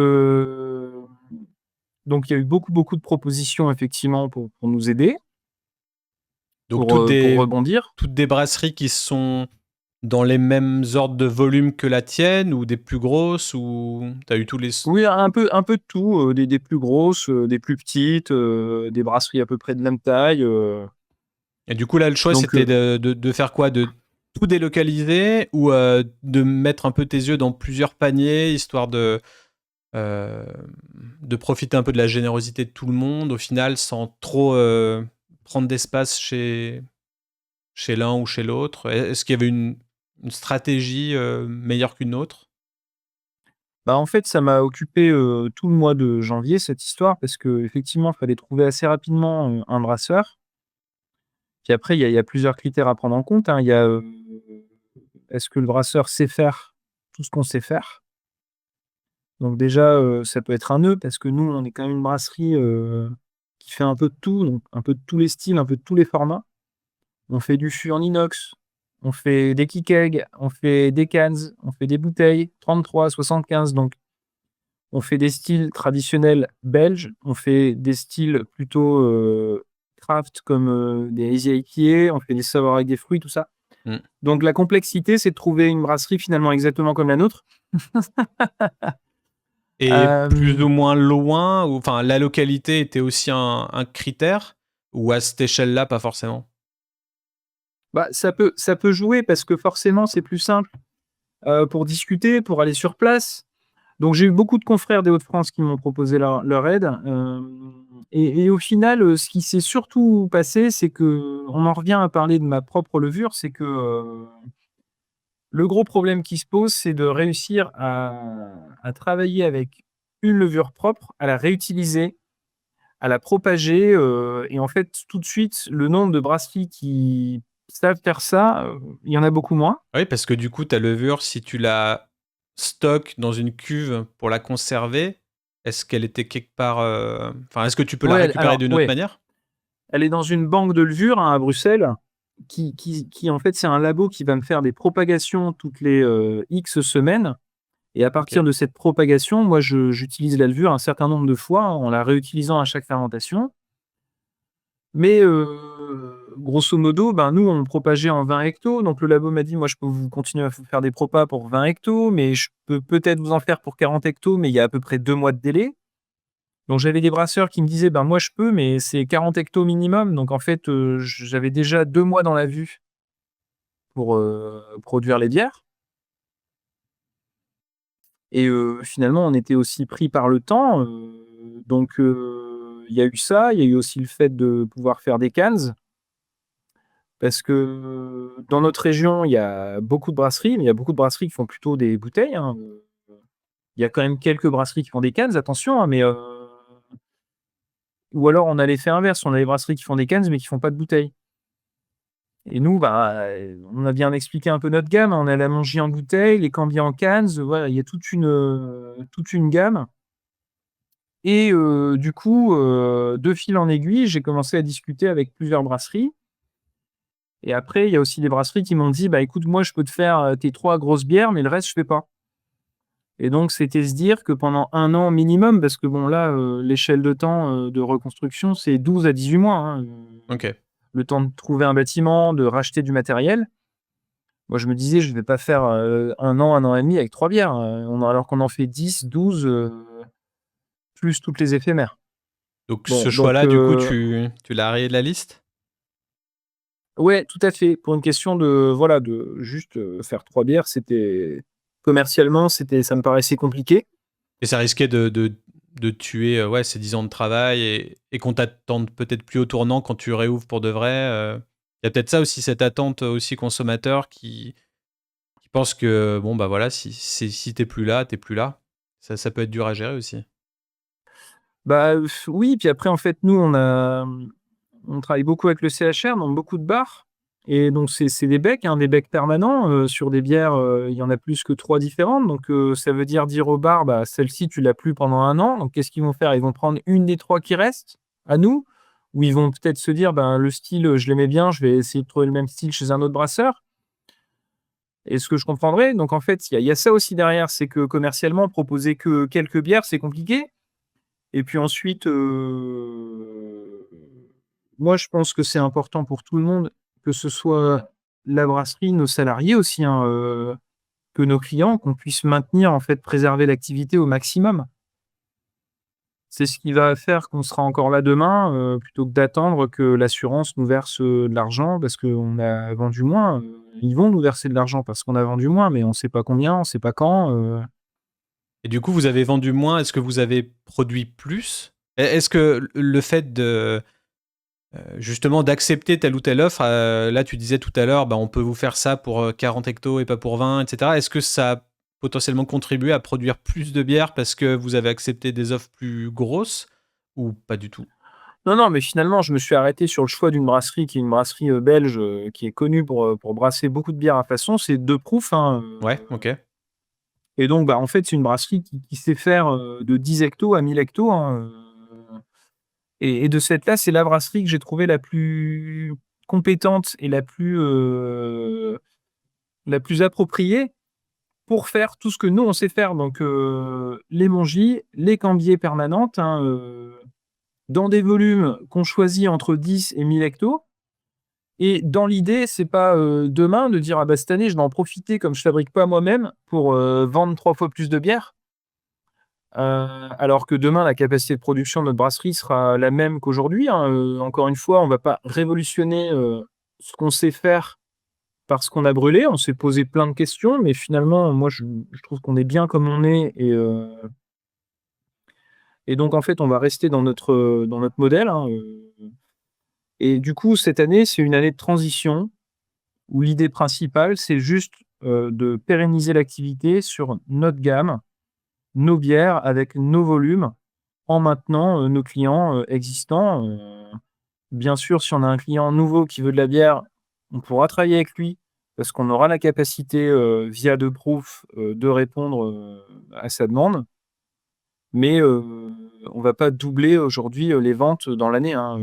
S2: donc il y a eu beaucoup, beaucoup de propositions effectivement pour nous aider,
S1: Donc
S2: pour rebondir.
S1: toutes des brasseries qui sont dans les mêmes ordres de volume que la tienne ou des plus grosses ou tu as eu tous les
S2: Oui, un peu de tout, des plus grosses, des plus petites, des brasseries à peu près de la même taille,
S1: et du coup, là, le choix,
S2: donc
S1: c'était de faire quoi? De tout délocaliser ou de mettre un peu tes yeux dans plusieurs paniers, histoire heu, de profiter un peu de la générosité de tout le monde, au final, sans trop, prendre d'espace chez l'un ou chez l'autre? Est-ce qu'il y avait une stratégie, meilleure qu'une autre?
S2: bah, en fait, ça m'a occupé, tout le mois de janvier cette histoire parce qu'effectivement, il fallait trouver assez rapidement, un brasseur. Puis après, il y a plusieurs critères à prendre en compte, hein. Il y a, est-ce que le brasseur sait faire tout ce qu'on sait faire? Donc déjà, ça peut être un nœud parce que nous, on est quand même une brasserie, qui fait un peu de tout, donc un peu de tous les styles, un peu de tous les formats. On fait du fût en inox, on fait des key-kegs, on fait des cans, on fait des bouteilles 33, 75, donc on fait des styles traditionnels belges, on fait des styles plutôt, craft comme, des hazy IPA, on fait des sours avec des fruits, tout ça.
S1: Mmh.
S2: Donc la complexité, c'est de trouver une brasserie finalement exactement comme la nôtre.
S1: Et plus
S2: Hem,
S1: ou moins loin ou enfin, la localité était aussi un critère? Ou à cette échelle-là, pas forcément?
S2: Bah, ça peut jouer parce que forcément c'est plus simple, pour discuter, pour aller sur place. Donc j'ai eu beaucoup de confrères des Hauts-de-France qui m'ont proposé leur aide, et au final, ce qui s'est surtout passé, c'est qu'on en revient à parler de ma propre levure, c'est que, le gros problème qui se pose, c'est de réussir à travailler avec une levure propre, à la réutiliser, à la propager, et en fait, tout de suite, le nombre de brasseries qui savent faire ça, il y en a beaucoup moins.
S1: Oui, parce que du coup, ta levure, si tu la stockes dans une cuve pour la conserver, est-ce qu'elle était quelque part, enfin, est-ce que tu peux la
S2: Ouais,
S1: récupérer
S2: alors
S1: d'une autre
S2: ouais,
S1: manière?
S2: elle est dans une banque de levure, hein, à Bruxelles, qui en fait, c'est un labo qui va me faire des propagations toutes les, X semaines et à
S1: OK.
S2: partir de cette propagation, moi, j'utilise la levure un certain nombre de fois en la réutilisant à chaque fermentation. Mais grosso modo, ben, nous, on propageait en 20 hectos. Donc le labo m'a dit: «Moi, je peux vous continuer à vous faire des propas pour 20 hectos, mais je peux peut-être vous en faire pour 40 hectos, mais il y a à peu près 2 mois de délai». Donc j'avais des brasseurs qui me disaient: «Ben, moi, je peux, mais c'est 40 hectos minimum». Donc en fait, j'avais déjà 2 mois dans la vue pour, produire les bières et finalement, on était aussi pris par le temps, donc il y a eu ça. Il y a eu aussi le fait de pouvoir faire des cans. Parce que dans notre région, il y a beaucoup de brasseries, mais il y a beaucoup de brasseries qui font plutôt des bouteilles, hein. Il y a quand même quelques brasseries qui font des cannes, attention, hein, mais ou alors on a l'effet inverse, on a les brasseries qui font des cannes, mais qui font pas de bouteilles. Et nous, bah, on a bien expliqué un peu notre gamme, hein. On a la Mongie en bouteille, les Cambiers en cannes, voilà, il y a toute une gamme et du coup, de fil en aiguille, j'ai commencé à discuter avec plusieurs brasseries. Et après, il y a aussi des brasseries qui m'ont dit: «Bah, écoute, moi, je peux te faire, tes 3 grosses bières, mais le reste, je fais pas». Et donc, c'était se dire que pendant 1 an minimum, parce que bon, là, l'échelle de temps, de reconstruction, c'est 12 à 18 mois, hein,
S1: OK.
S2: le temps de trouver un bâtiment, de racheter du matériel. Moi, je me disais: «Je vais pas faire, 1 an et demi avec 3 bières», alors qu'on en fait 10, 12, plus toutes les éphémères.
S1: Donc
S2: Bon,
S1: ce
S2: donc
S1: choix-là, du coup, tu l'as rayé de la liste?
S2: ouais, tout à fait. Pour une question de, voilà, de juste, faire 3 bières, c'était commercialement, ça me paraissait compliqué.
S1: Et ça risquait de tuer, ouais, ces 10 ans de travail et qu'on t'attende peut-être plus au tournant quand tu réouvres pour de vrai, il y a peut-être ça aussi, cette attente, aussi consommateur qui pense que, bon, bah, voilà, si tu plus là, t'es plus là. Ça peut être dur à gérer aussi.
S2: Bah, oui, puis après, en fait, nous, on travaille beaucoup avec le CHR, donc beaucoup de bars et donc c'est des becs, hein, des becs permanents, sur des bières, il y en a plus que 3 différentes, donc ça veut dire au bar: «Bah, celle-ci, tu l'as plus pendant 1 an». Donc qu'est-ce qu'ils vont faire? Ils vont prendre une des 3 qui restent, à nous, ou ils vont peut-être se dire: «Ben, le style, je l'aimais bien, je vais essayer de trouver le même style chez un autre brasseur». Et ce que je comprendrais, donc en fait, il y a ça aussi derrière, c'est que commercialement, proposer que quelques bières, c'est compliqué. Et puis ensuite, moi, je pense que c'est important pour tout le monde, que ce soit la brasserie, nos salariés aussi, hein, que nos clients, qu'on puisse maintenir, en fait, préserver l'activité au maximum. C'est ce qui va faire qu'on sera encore là demain, plutôt que d'attendre que l'assurance nous verse, de l'argent parce qu'on a vendu moins. Ils vont nous verser de l'argent parce qu'on a vendu moins, mais on ne sait pas combien, on ne sait pas quand,
S1: Et du coup, vous avez vendu moins, est-ce que vous avez produit plus? Est-ce que le fait de, justement d'accepter telle ou telle offre, là tu disais tout à l'heure, bah, on peut vous faire ça pour, 40 hectos et pas pour 20 et cetera. Est-ce que ça a potentiellement contribué à produire plus de bière parce que vous avez accepté des offres plus grosses ou pas du tout?
S2: non, non, mais finalement, je me suis arrêté sur le choix d'une brasserie qui est une brasserie, belge, qui est connue pour brasser beaucoup de bières à façon. C'est De Proef, hein,
S1: Ouais, OK.
S2: et donc, bah, en fait, c'est une brasserie qui sait faire, de 10 hectos à 1000 hectos, hein, et de cette là, c'est la brasserie que j'ai trouvée la plus compétente et la plus appropriée pour faire tout ce que nous, on sait faire. Donc, les mongies, les cambiers permanentes, hein, dans des volumes qu'on choisit entre 10 et 1000 hectos. Et dans l'idée, c'est pas, demain de dire: «Ah bah, cette année, je vais en profiter comme je fabrique pas moi-même pour, vendre 3 fois plus de bière». Alors que demain, la capacité de production de notre brasserie sera la même qu'aujourd'hui, hein, encore une fois, on va pas révolutionner, ce qu'on sait faire parce qu'on a brûlé. On s'est posé plein de questions, mais finalement, moi, je trouve qu'on est bien comme on est et donc en fait, on va rester dans notre modèle, hein, et du coup, cette année, c'est une année de transition où l'idée principale, c'est juste, de pérenniser l'activité sur notre gamme, nos bières avec nos volumes, en maintenant, nos clients, existants. Bien sûr, si on a un client nouveau qui veut de la bière, on pourra travailler avec lui parce qu'on aura la capacité, via The Proof, de répondre, à sa demande. Mais, on va pas doubler aujourd'hui, les ventes dans l'année, hein,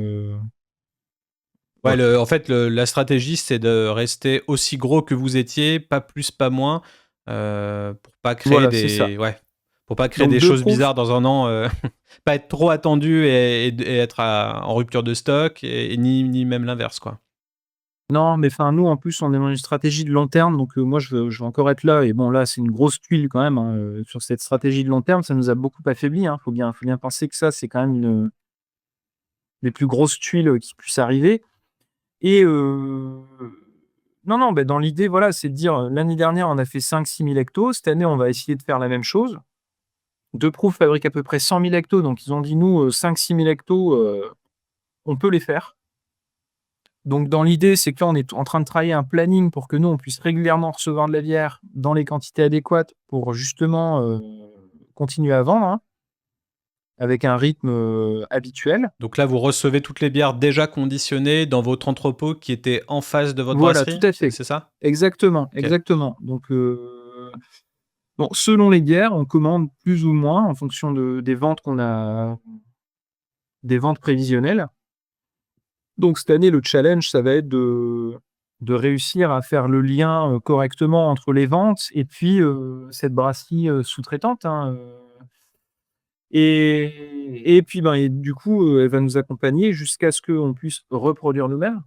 S1: Ouais,
S2: voilà.
S1: en fait, la stratégie, c'est de rester aussi gros que vous étiez, pas plus, pas moins, pour pas créer
S2: Voilà, c'est ça.
S1: des, ouais, Pour pas créer
S2: Donc
S1: des
S2: deux
S1: choses
S2: profs.
S1: bizarres dans un an, pas être trop attendu et être en rupture de stock, et ni même l'inverse, quoi.
S2: Non, mais enfin, nous, en plus, on est dans une stratégie de long terme, donc moi, je veux encore être là et bon, là, c'est une grosse tuile quand même, hein, sur cette stratégie de long terme. Ça nous a beaucoup affaiblis, hein. Faut bien penser que ça, c'est quand même une des plus grosses tuiles, qui puissent arriver et non, non, dans l'idée, voilà, c'est de dire, l'année dernière, on a fait 5 000 à 6 000 hectos. Cette année, on va essayer de faire la même chose. 2 pros fabriquent à peu près 100 000 hectos, donc ils ont dit: «Nous, 5 000 à 6 000 hectos, on peut les faire». Donc dans l'idée, c'est que là, on est en train de travailler un planning pour que nous, on puisse régulièrement recevoir de la bière dans les quantités adéquates pour justement, continuer à vendre, hein, avec un rythme, habituel.
S1: Donc là, vous recevez toutes les bières déjà conditionnées dans votre entrepôt qui était en face de votre
S2: Voilà, tout
S1: brasserie,
S2: à
S1: c'est
S2: fait.
S1: c'est ça?
S2: Exactement,
S1: OK.
S2: exactement. Donc, bon, selon les bières, on commande plus ou moins en fonction des ventes qu'on a, des ventes prévisionnelles. Donc cette année, le challenge, ça va être de réussir à faire le lien, correctement entre les ventes et puis, cette brasserie, sous-traitante, hein, et puis, et du coup, elle va nous accompagner jusqu'à ce qu'on puisse reproduire nous-mêmes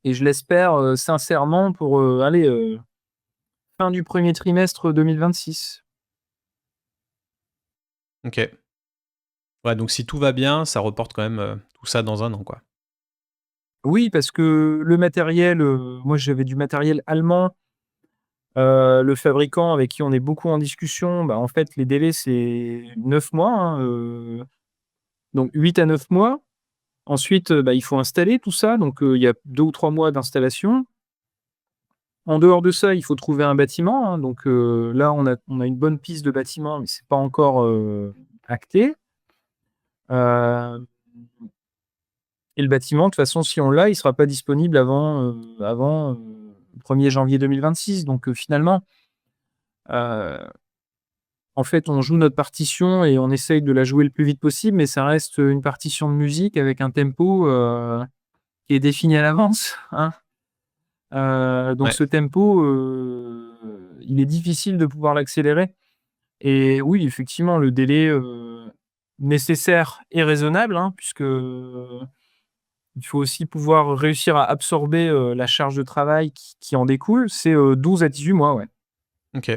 S2: et je l'espère, sincèrement pour, allez, fin du premier trimestre 2026.
S1: OK. Ouais, donc si tout va bien, ça reporte quand même, tout ça dans un an, quoi.
S2: Oui, parce que le matériel, moi j'avais du matériel allemand, le fabricant avec qui on est beaucoup en discussion, en fait les délais c'est 9 mois, hein, donc 8 à 9 mois. Ensuite, il faut installer tout ça, donc il y a 2 ou 3 mois d'installation. En dehors de ça, il faut trouver un bâtiment, hein, donc là on a une bonne piste de bâtiment, mais c'est pas encore, acté. Hem Et le bâtiment, de toute façon, si on l'a, il sera pas disponible avant, 1er janvier 2026. Donc, finalement, heu, en fait, on joue notre partition et on essaye de la jouer le plus vite possible, mais ça reste, une partition de musique avec un tempo, qui est défini à l'avance, hein. Donc
S1: Ouais.
S2: ce tempo, il est difficile de pouvoir l'accélérer et oui, effectivement, le délai, nécessaire est raisonnable, hein, puisque, il faut aussi pouvoir réussir à absorber, la charge de travail qui en découle. C'est, 12 à 18 mois, ouais.
S1: OK.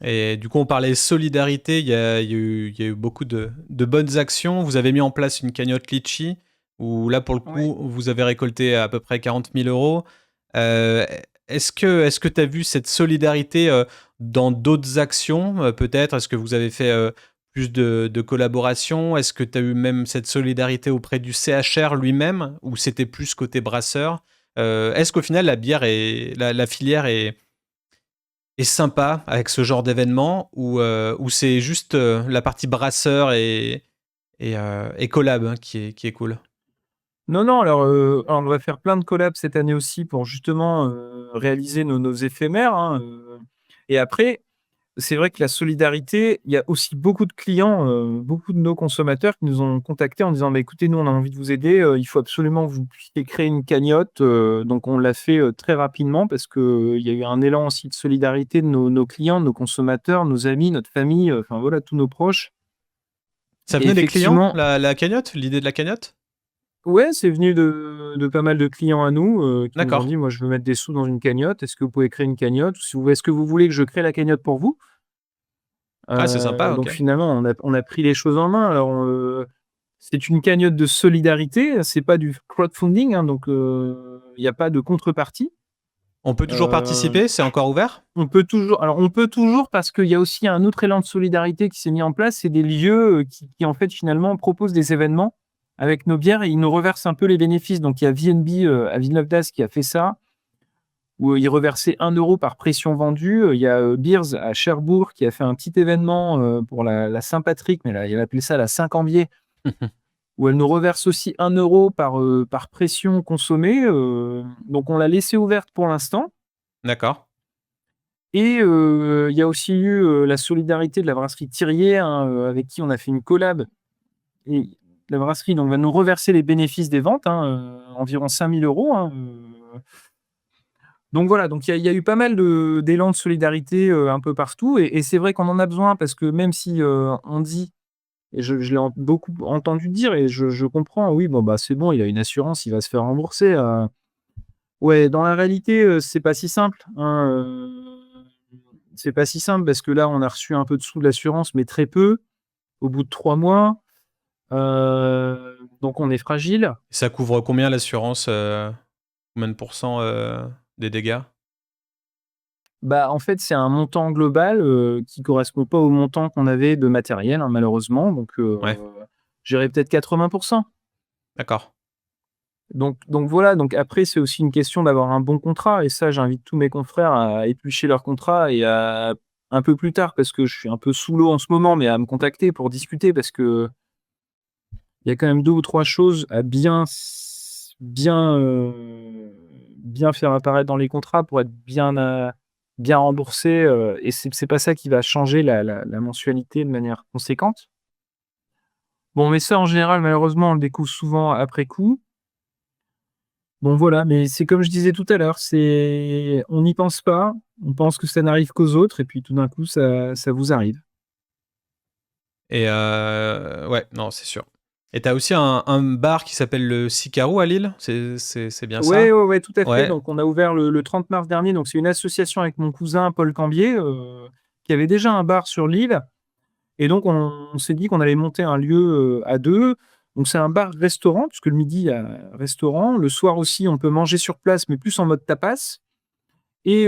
S1: Et du coup, on parlait solidarité, il y a eu beaucoup de bonnes actions. Vous avez mis en place une cagnotte Litchi, où là, pour le
S2: Ouais.
S1: coup, vous avez récolté à peu près 40 000 €. Heu, est-ce que tu as vu cette solidarité, dans d'autres actions, peut-être? Est-ce que vous avez fait, plus de collaborations? Est-ce que tu as eu même cette solidarité auprès du CHR lui-même, ou c'était plus côté brasseur? Est-ce qu'au final, la filière est sympa avec ce genre d'événement, ou c'est juste, la partie brasseur et collab, hein, qui est cool?
S2: Non, non, alors on va faire plein de collabs cette année aussi pour justement, réaliser nos éphémères, hein, et après, c'est vrai que la solidarité, il y a aussi beaucoup de clients, beaucoup de nos consommateurs qui nous ont contactés en disant: écoutez, nous, on a envie de vous aider, il faut absolument que vous puissiez créer une cagnotte», donc on l'a fait, très rapidement parce qu'il y a eu un élan aussi de solidarité de nos clients, de nos consommateurs, nos amis, notre famille, enfin voilà, tous nos proches
S1: Ça
S2: et
S1: venait des clients,
S2: effectivement
S1: la cagnotte? L'idée de la cagnotte?
S2: ouais, c'est venu de pas mal de clients à nous, qui nous ont
S1: D'accord.
S2: dit: «Moi, je veux mettre des sous dans une cagnotte. Est-ce que vous pouvez créer une cagnotte? Ou si vous est-ce que vous voulez que je crée la cagnotte pour vous?»
S1: Ah, c'est sympa, OK.
S2: Donc finalement, on a pris les choses en main. Alors, c'est une cagnotte de solidarité, c'est pas du crowdfunding, hein, donc il y a pas de contrepartie.
S1: On peut toujours
S2: Heu,
S1: participer? C'est encore ouvert?
S2: on peut toujours parce qu'il y a aussi un autre élan de solidarité qui s'est mis en place, c'est des lieux, qui en fait finalement proposent des événements avec nos bières et ils nous reversent un peu les bénéfices. Donc il y a VNB, à Villeneuve d'Ascq qui a fait ça, où ils reversaient 1 € par pression vendue. Il y a, Beers à Cherbourg qui a fait un petit événement, pour la Saint-Patrick, mais là, il appelait ça la Saint-Cambier, où elle nous reverse aussi 1 € par pression consommée, donc on l'a laissée ouverte pour l'instant
S1: D'accord.
S2: et il y a aussi eu, la solidarité de la brasserie Thirier, hein, avec qui on a fait une collab et la brasserie donc va nous reverser les bénéfices des ventes, hein, environ 5 000 €, hein, Donc voilà, donc il y a eu pas mal d'élan de solidarité, un peu partout et c'est vrai qu'on en a besoin parce que même si, on dit et je l'ai beaucoup entendu dire et je comprends, oui, bon, bah, c'est bon, il a une assurance, il va se faire rembourser, ouais, dans la réalité, c'est pas si simple, hein, c'est pas si simple parce que là, on a reçu un peu de sous de l'assurance, mais très peu, au bout de 3 mois, donc on est fragile.
S1: Ça couvre combien l'assurance, combien de pourcents, des dégâts?
S2: Bah, en fait, c'est un montant global, qui correspond pas au montant qu'on avait de matériel, hein, malheureusement, donc
S1: Ouais,
S2: je dirais peut-être 80.
S1: d'accord.
S2: Donc voilà, donc après, c'est aussi une question d'avoir un bon contrat et ça, j'invite tous mes confrères à éplucher leur contrat et à un peu plus tard, parce que je suis un peu sous l'eau en ce moment, mais à me contacter pour discuter parce qu'il y a quand même 2 ou 3 choses à bien faire apparaître dans les contrats pour être bien remboursé, et c'est pas ça qui va changer la mensualité de manière conséquente. Bon, mais ça, en général, malheureusement, on le découvre souvent après coup. Bon voilà, mais c'est comme je disais tout à l'heure, c'est on n'y pense pas, on pense que ça n'arrive qu'aux autres et puis tout d'un coup ça vous arrive.
S1: Et ouais, non, c'est sûr. Et tu as aussi un bar qui s'appelle le Sicarou à Lille? C'est bien
S2: Ouais,
S1: ça?
S2: ouais, ouais, tout à fait.
S1: Ouais.
S2: Donc on a ouvert le 30 mars dernier, donc c'est une association avec mon cousin Paul Cambier, qui avait déjà un bar sur l'île et donc on s'est dit qu'on allait monter un lieu, à 2. Donc c'est un bar-restaurant, puisque le midi, il y a restaurant. Le soir aussi, on peut manger sur place, mais plus en mode tapas. Et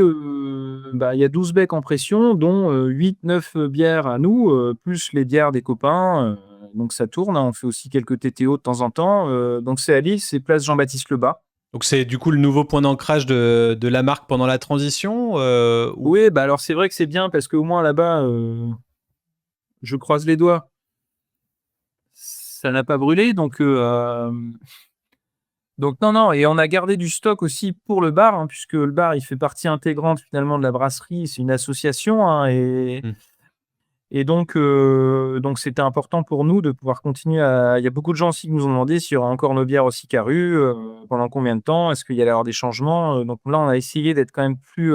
S2: bah, il y a 12 becs en pression, dont 8-9 bières à nous, plus les bières des copains, donc ça tourne, hein. On fait aussi quelques TTO de temps en temps, donc c'est à Lille, c'est place Jean-Baptiste Lebas.
S1: Donc c'est du coup le nouveau point d'ancrage de la marque pendant la transition, ou
S2: Oui, bah, alors c'est vrai que c'est bien parce qu'au moins là-bas, je croise les doigts, ça n'a pas brûlé donc non, non et on a gardé du stock aussi pour le bar, hein, puisque le bar, il fait partie intégrante finalement de la brasserie. C'est une association, hein, et
S1: Mmh.
S2: Et donc c'était important pour nous de pouvoir continuer à il y a beaucoup de gens aussi qui nous ont demandé s'il y aura encore nos bières au Sicaru, pendant combien de temps? Est-ce qu'il y allait avoir des changements? Donc là, on a essayé d'être quand même plus,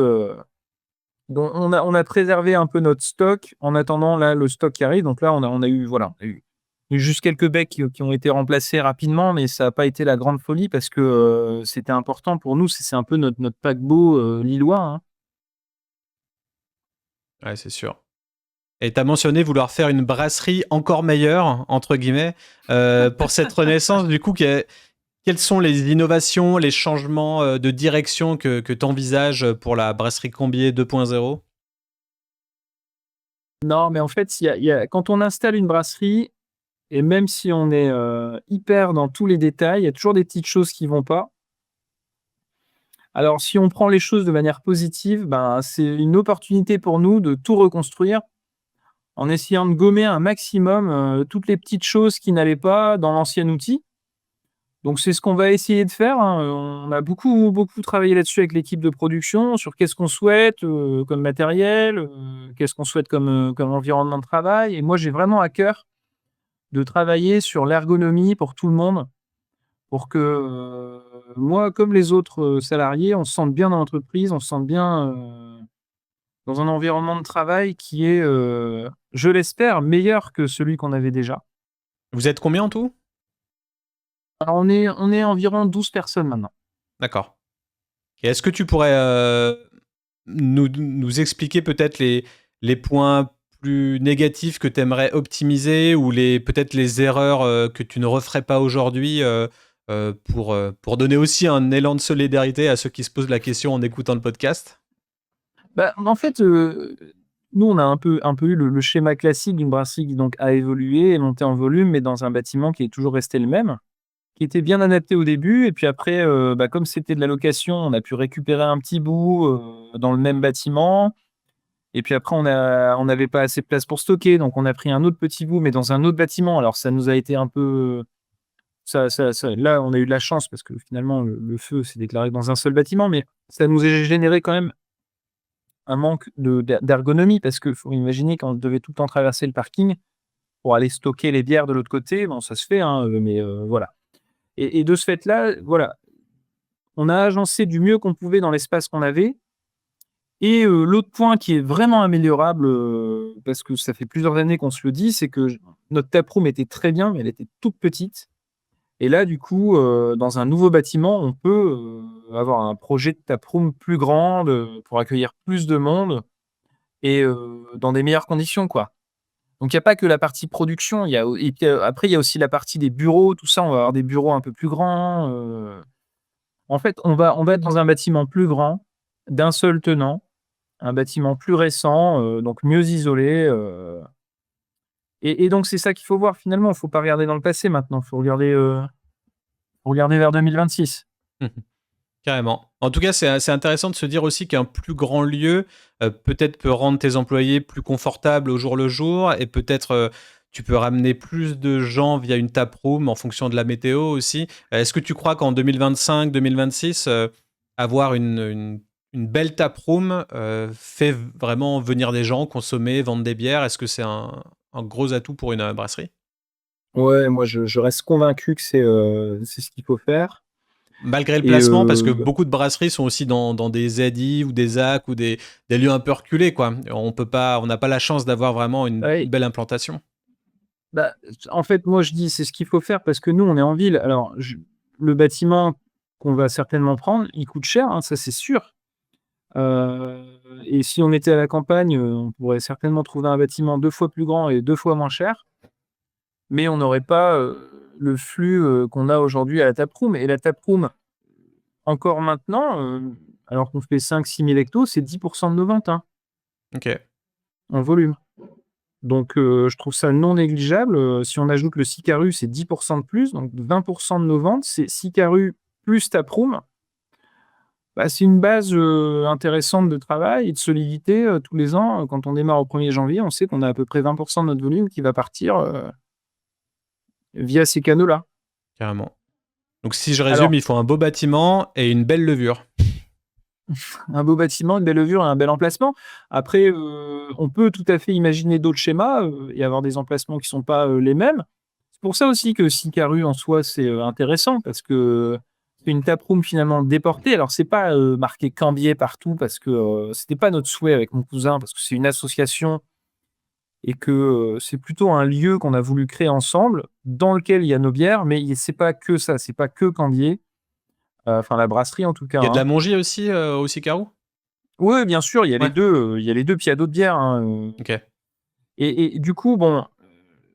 S2: donc on a préservé un peu notre stock en attendant là le stock qui arrive. Donc là, on a eu voilà, on a eu juste quelques becs qui ont été remplacés rapidement, mais ça a pas été la grande folie parce que, c'était important pour nous. C'est un peu notre paquebot, lillois, hein.
S1: Ouais, c'est sûr. Et tu as mentionné vouloir faire une brasserie «encore meilleure» entre guillemets, pour cette renaissance du coup, quelles sont les innovations, les changements, de direction que tu envisages pour la brasserie Cambier 2.0?
S2: Non, mais en fait, il y a quand on installe une brasserie. Et même si on est, hyper dans tous les détails, il y a toujours des petites choses qui vont pas. Alors si on prend les choses de manière positive, ben, c'est une opportunité pour nous de tout reconstruire en essayant de gommer un maximum, toutes les petites choses qui n'allaient pas dans l'ancien outil. Donc c'est ce qu'on va essayer de faire, hein, on a beaucoup, beaucoup travaillé là-dessus avec l'équipe de production sur qu'est-ce qu'on souhaite, comme matériel, qu'est-ce qu'on souhaite comme environnement de travail et moi j'ai vraiment à cœur de travailler sur l'ergonomie pour tout le monde. Pour que, moi, comme les autres, salariés, on se sente bien dans l'entreprise, on se sente bien, dans un environnement de travail qui est, je l'espère, meilleur que celui qu'on avait déjà.
S1: Vous êtes combien en tout?
S2: Alors on est environ 12 personnes maintenant.
S1: D'accord. Et est-ce que tu pourrais, nous expliquer peut-être les points plus négatifs que tu aimerais optimiser ou peut-être les erreurs, que tu ne referais pas aujourd'hui, pour donner aussi un élan de solidarité à ceux qui se posent la question en écoutant le podcast?
S2: Bah, en fait, nous on a un peu eu le schéma classique d'une brasserie qui donc a évolué, est montée en volume, mais dans un bâtiment qui est toujours resté le même, qui était bien adapté au début et puis après, bah, comme c'était de la location, on a pu récupérer un petit bout, dans le même bâtiment. Et puis après, on n'avait pas assez de place pour stocker, donc on a pris un autre petit bout, mais dans un autre bâtiment. Alors ça nous a été un peu là, on a eu de la chance parce que finalement le feu s'est déclaré dans un seul bâtiment, mais ça nous a généré quand même un manque d'ergonomie parce qu'il faut imaginer qu'on devait tout le temps traverser le parking pour aller stocker les bières de l'autre côté. Bon, ça se fait, hein, mais voilà et de ce fait-là, voilà, On a agencé du mieux qu'on pouvait dans l'espace qu'on avait. Et l'autre point qui est vraiment améliorable, parce que ça fait plusieurs années qu'on se le dit, c'est que notre taproom était très bien, mais elle était toute petite. Et là, du coup, dans un nouveau bâtiment, on peut avoir un projet de taproom plus grand, pour accueillir plus de monde et dans des meilleures conditions, quoi. Donc il y a pas que la partie production, il y a et puis, après il y a aussi la partie des bureaux, tout ça, on va avoir des bureaux un peu plus grands. En fait, on va être dans un bâtiment plus grand, d'un seul tenant, un bâtiment plus récent, donc mieux isolé, et donc c'est ça qu'il faut voir finalement. Il faut pas regarder dans le passé maintenant, faut regarder vers 2026.
S1: Carrément. En tout cas, c'est intéressant de se dire aussi qu'un plus grand lieu peut-être peut rendre tes employés plus confortables au jour le jour et peut-être tu peux ramener plus de gens via une taproom en fonction de la météo aussi. Est-ce que tu crois qu'en 2025-2026, avoir une belle taproom fait vraiment venir des gens, consommer, vendre des bières? Est-ce que c'est un gros atout pour une brasserie?
S2: Ouais, moi je reste convaincu que c'est ce qu'il faut faire
S1: Malgré le
S2: et
S1: placement, parce que beaucoup de brasseries sont aussi dans des ZI ou des ZAC ou des lieux un peu reculés, quoi. On n'a pas la chance d'avoir vraiment une
S2: ouais,
S1: belle implantation.
S2: bah, en fait, moi je dis: «C'est ce qu'il faut faire» parce que nous, on est en ville. Alors le bâtiment qu'on va certainement prendre, il coûte cher, hein, ça c'est sûr. Heu et si on était à la campagne, on pourrait certainement trouver un bâtiment 2 fois plus grand et 2 fois moins cher, mais on n'aurait pas, le flux, qu'on a aujourd'hui à la taproom. Et la taproom, encore maintenant, alors qu'on fait 5 000 6 000 hectos, c'est 10 de nos ventes, hein,
S1: Ok,
S2: en volume. Donc je trouve ça non négligeable. Si on ajoute le Sicaru, c'est 10 de plus, donc 20 de nos ventes, c'est Sicaru plus taproom. Bah, c'est une base, intéressante de travail et de solidité, tous les ans, quand on démarre au 1er janvier, on sait qu'on a à peu près 20 de notre volume qui va partir, via ces canaux-là.
S1: carrément. Donc si je résume,
S2: Alors,
S1: il faut un beau bâtiment et une belle levure.
S2: un beau bâtiment, une belle levure et un bel emplacement. Après, on peut tout à fait imaginer d'autres schémas, et avoir des emplacements qui sont pas, les mêmes. C'est pour ça aussi que Sicaru en soi, c'est, intéressant parce que c'est une taproom finalement déportée. Alors c'est pas, marqué Cambier partout parce que, c'était pas notre souhait avec mon cousin, parce que c'est une association et que, c'est plutôt un lieu qu'on a voulu créer ensemble, dans lequel il y a nos bières, mais c'est pas que ça, c'est pas que Cambier, enfin la brasserie en tout cas,
S1: Il y a de la
S2: hein.
S1: Mongie aussi au Sicarou?
S2: Ouais, bien sûr, il y a les
S1: Ouais.
S2: 2. Il y a les 2, puis il y a d'autres bières, hein,
S1: Ok.
S2: et du coup, bon,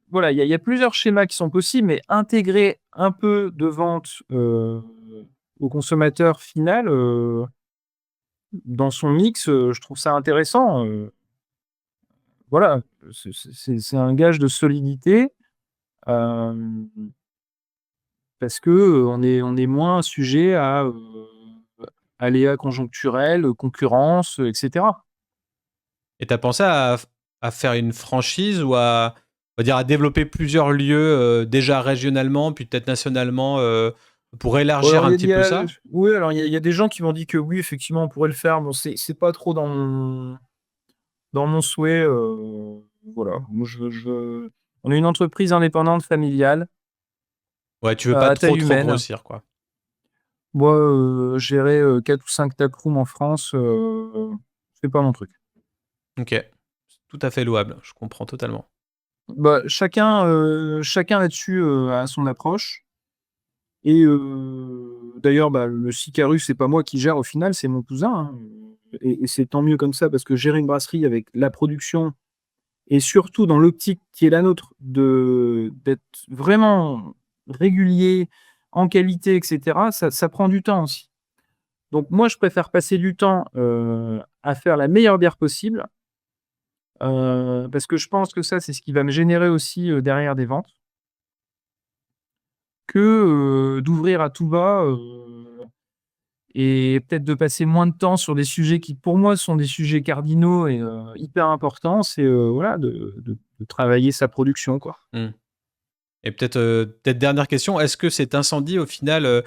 S2: voilà, il y a plusieurs schémas qui sont possibles, mais intégrer un peu de vente, au consommateur final, dans son mix, je trouve ça intéressant, voilà, c'est un gage de solidité, hem, parce que, on est moins sujet à, aléas conjoncturels, concurrence, et cetera.
S1: Et t'as pensé à faire une franchise ou on va dire, à développer plusieurs lieux déjà régionalement, puis peut-être nationalement pour
S2: Bon,
S1: élargir
S2: alors
S1: un
S2: il
S1: petit
S2: y
S1: peu
S2: a
S1: ça?
S2: oui, alors il y a des gens qui m'ont dit que oui, effectivement, on pourrait le faire. Bon, c'est pas trop dans mon souhait, voilà. Moi, on est une entreprise indépendante familiale,
S1: Ouais, tu veux pas
S2: à
S1: trop
S2: taille
S1: trop
S2: humaine.
S1: grossir, quoi.
S2: Moi, gérer, 4 ou 5 taprooms en France, c'est pas mon truc.
S1: Ok, tout à fait louable, je comprends totalement.
S2: Bah, chacun là-dessus, a son approche et d'ailleurs, bah, le Sicarus, c'est pas moi qui gère au final, c'est mon cousin, hein, et c'est tant mieux comme ça parce que gérer une brasserie avec la production et surtout dans l'optique qui est la nôtre d'être vraiment régulier, en qualité et cetera, ça prend du temps aussi. Donc moi, je préfère passer du temps, à faire la meilleure bière possible, parce que je pense que ça, c'est ce qui va me générer aussi, derrière des ventes, que, d'ouvrir à tout va, et peut-être de passer moins de temps sur des sujets qui, pour moi, sont des sujets cardinaux et hyper importants. C'est, voilà, de travailler sa production, quoi.
S1: Hmm. Et peut-être dernière question, est-ce que cet incendie, au final,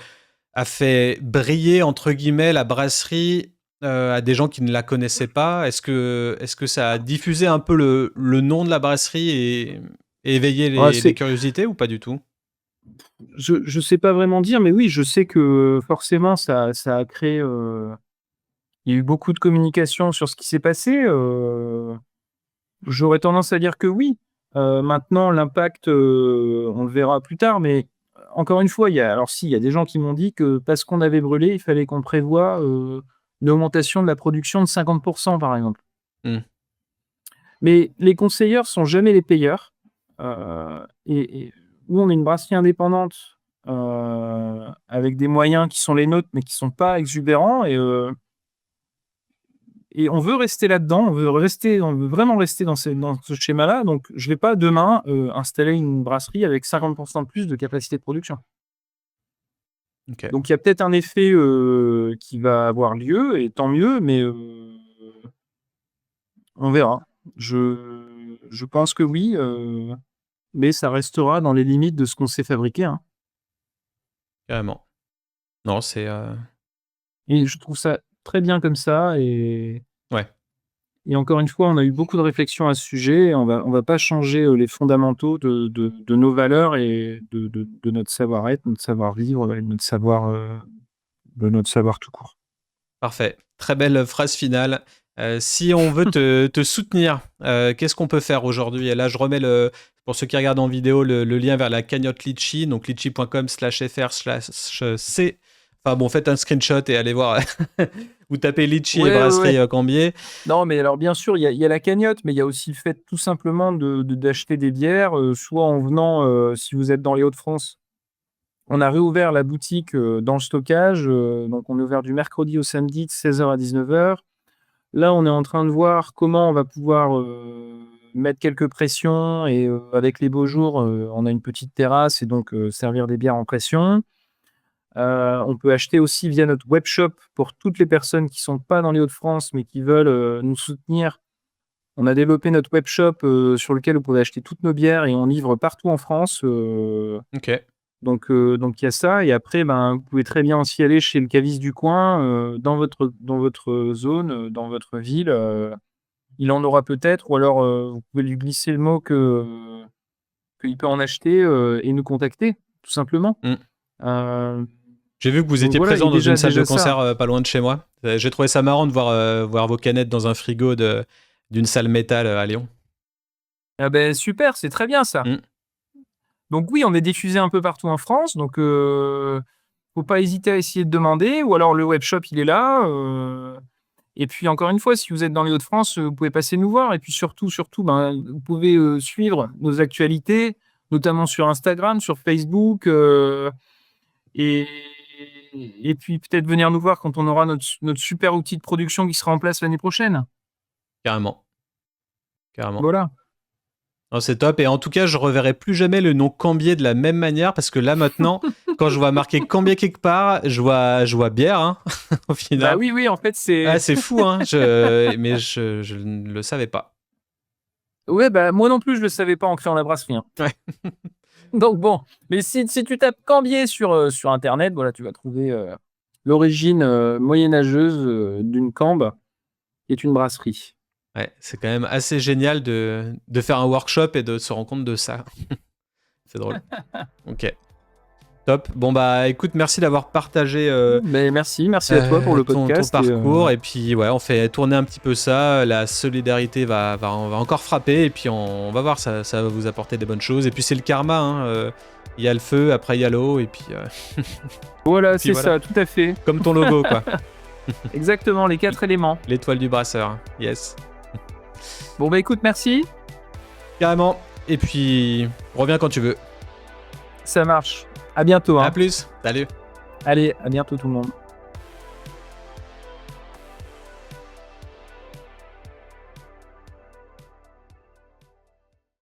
S1: a fait briller, entre guillemets, la brasserie à des gens qui ne la connaissaient pas? Est-ce que ça a diffusé un peu le nom de la brasserie et éveillé
S2: Ah,
S1: les curiosités ou pas du tout?
S2: Je sais pas vraiment dire, mais oui, je sais que forcément ça a créé, il y a eu beaucoup de communication sur ce qui s'est passé, j'aurais tendance à dire que oui. Maintenant l'impact, on le verra plus tard, mais encore une fois, il y a des gens qui m'ont dit que parce qu'on avait brûlé, il fallait qu'on prévoie, une augmentation de la production de 50 par exemple.
S1: Mmh.
S2: Mais les conseilleurs sont jamais les payeurs, et nous, on est une brasserie indépendante, avec des moyens qui sont les nôtres, mais qui sont pas exubérants et on veut rester là-dedans, on veut vraiment rester dans ce schéma-là, donc je vais pas demain, installer une brasserie avec 50 de plus de capacité de production.
S1: OK.
S2: Donc il y a peut-être un effet, qui va avoir lieu et tant mieux, mais on verra. Je pense que oui, mais ça restera dans les limites de ce qu'on sait fabriquer, hein,
S1: Carrément. Non, c'est,
S2: et je trouve ça très bien comme ça
S1: ouais,
S2: et encore une fois, on a eu beaucoup de réflexions à ce sujet et on va pas changer, les fondamentaux de nos valeurs et de notre savoir-être, notre savoir-vivre et de notre savoir tout court.
S1: parfait. Très belle phrase finale. Si on veut te soutenir, qu'est-ce qu'on peut faire aujourd'hui? Et là, je remets pour ceux qui regardent en vidéo, le lien vers la cagnotte Litchi, donc litchi.com/fr/c. Enfin bon, faites un screenshot et allez voir. Vous tapez Litchi et
S2: Ouais, ouais,
S1: brasserie
S2: ouais.
S1: Cambier.
S2: Non, mais alors bien sûr, il y a la cagnotte, mais il y a aussi le fait tout simplement d'acheter des bières, soit en venant, si vous êtes dans les Hauts-de-France, on a réouvert la boutique, dans le stockage, donc on est ouvert du mercredi au samedi de 16h à 19h. Là, on est en train de voir comment on va pouvoir, mettre quelques pressions et avec les beaux jours, on a une petite terrasse et donc servir des bières en pression. On peut acheter aussi via notre webshop pour toutes les personnes qui sont pas dans les Hauts-de-France, mais qui veulent, nous soutenir. On a développé notre webshop, sur lequel vous pouvez acheter toutes nos bières et on livre partout en France,
S1: OK,
S2: donc il y a ça et après, ben, vous pouvez très bien aussi aller chez le caviste du coin, dans votre zone, dans votre ville, il en aura peut-être ou alors, vous pouvez lui glisser le mot qu'il peut en acheter, et nous contacter, tout simplement.
S1: mmh.
S2: Heu,
S1: J'ai vu que vous
S2: donc
S1: étiez
S2: voilà et
S1: présent dans une salle de
S2: déjà ça.
S1: concert, pas loin de chez moi. J'ai trouvé ça marrant de voir vos canettes dans un frigo d'une salle métal, à Lyon.
S2: Ah beh, super, c'est très bien ça.
S1: Mmh,
S2: Donc oui, on est diffusé un peu partout en France, donc faut pas hésiter à essayer de demander ou alors le webshop, il est là, et puis encore une fois, si vous êtes dans les Hauts-de-France, vous pouvez passer nous voir et puis surtout, ben, vous pouvez, suivre nos actualités, notamment sur Instagram, sur Facebook, et et puis peut-être venir nous voir quand on aura notre super outil de production qui sera en place l'année prochaine.
S1: carrément, carrément.
S2: Voilà.
S1: Non, c'est top et en tout cas, je reverrai plus jamais le nom Cambier de la même manière parce que là, maintenant, quand je vois marqué Cambier quelque part, je vois bière, hein, au
S2: Bah,
S1: final.
S2: oui, oui, en fait,
S1: Ah,
S2: c'est
S1: c'est fou, hein, mais je ne le savais pas.
S2: ouais, bah, moi non plus, je le savais pas en créant la brasserie, hein.
S1: Ouais,
S2: Donc bon, mais si tu tapes Cambier sur internet, voilà, tu vas trouver, l'origine, moyenâgeuse, d'une cambe, qui est une brasserie.
S1: ouais, c'est quand même assez génial de faire un workshop et de se rendre compte de ça. C'est drôle. OK, top. Bon, bah, écoute, merci d'avoir partagé,
S2: Mais merci à toi pour le
S1: ton
S2: podcast et
S1: parcours et puis ouais, on fait tourner un petit peu ça. La solidarité va encore frapper et puis on va voir, ça va vous apporter des bonnes choses et puis c'est le karma, hein, il y a le feu, après il y a l'eau et puis,
S2: voilà,
S1: puis
S2: c'est
S1: voilà.
S2: ça, tout à fait.
S1: Comme ton logo, quoi.
S2: Exactement, les 4 éléments.
S1: L'étoile du brasseur. Yes.
S2: Bon, bah, écoute, merci,
S1: Carrément. Et puis, reviens quand tu veux.
S2: ça marche. À bientôt,
S1: À
S2: hein.
S1: plus. Salut.
S2: Allez, à bientôt tout le monde.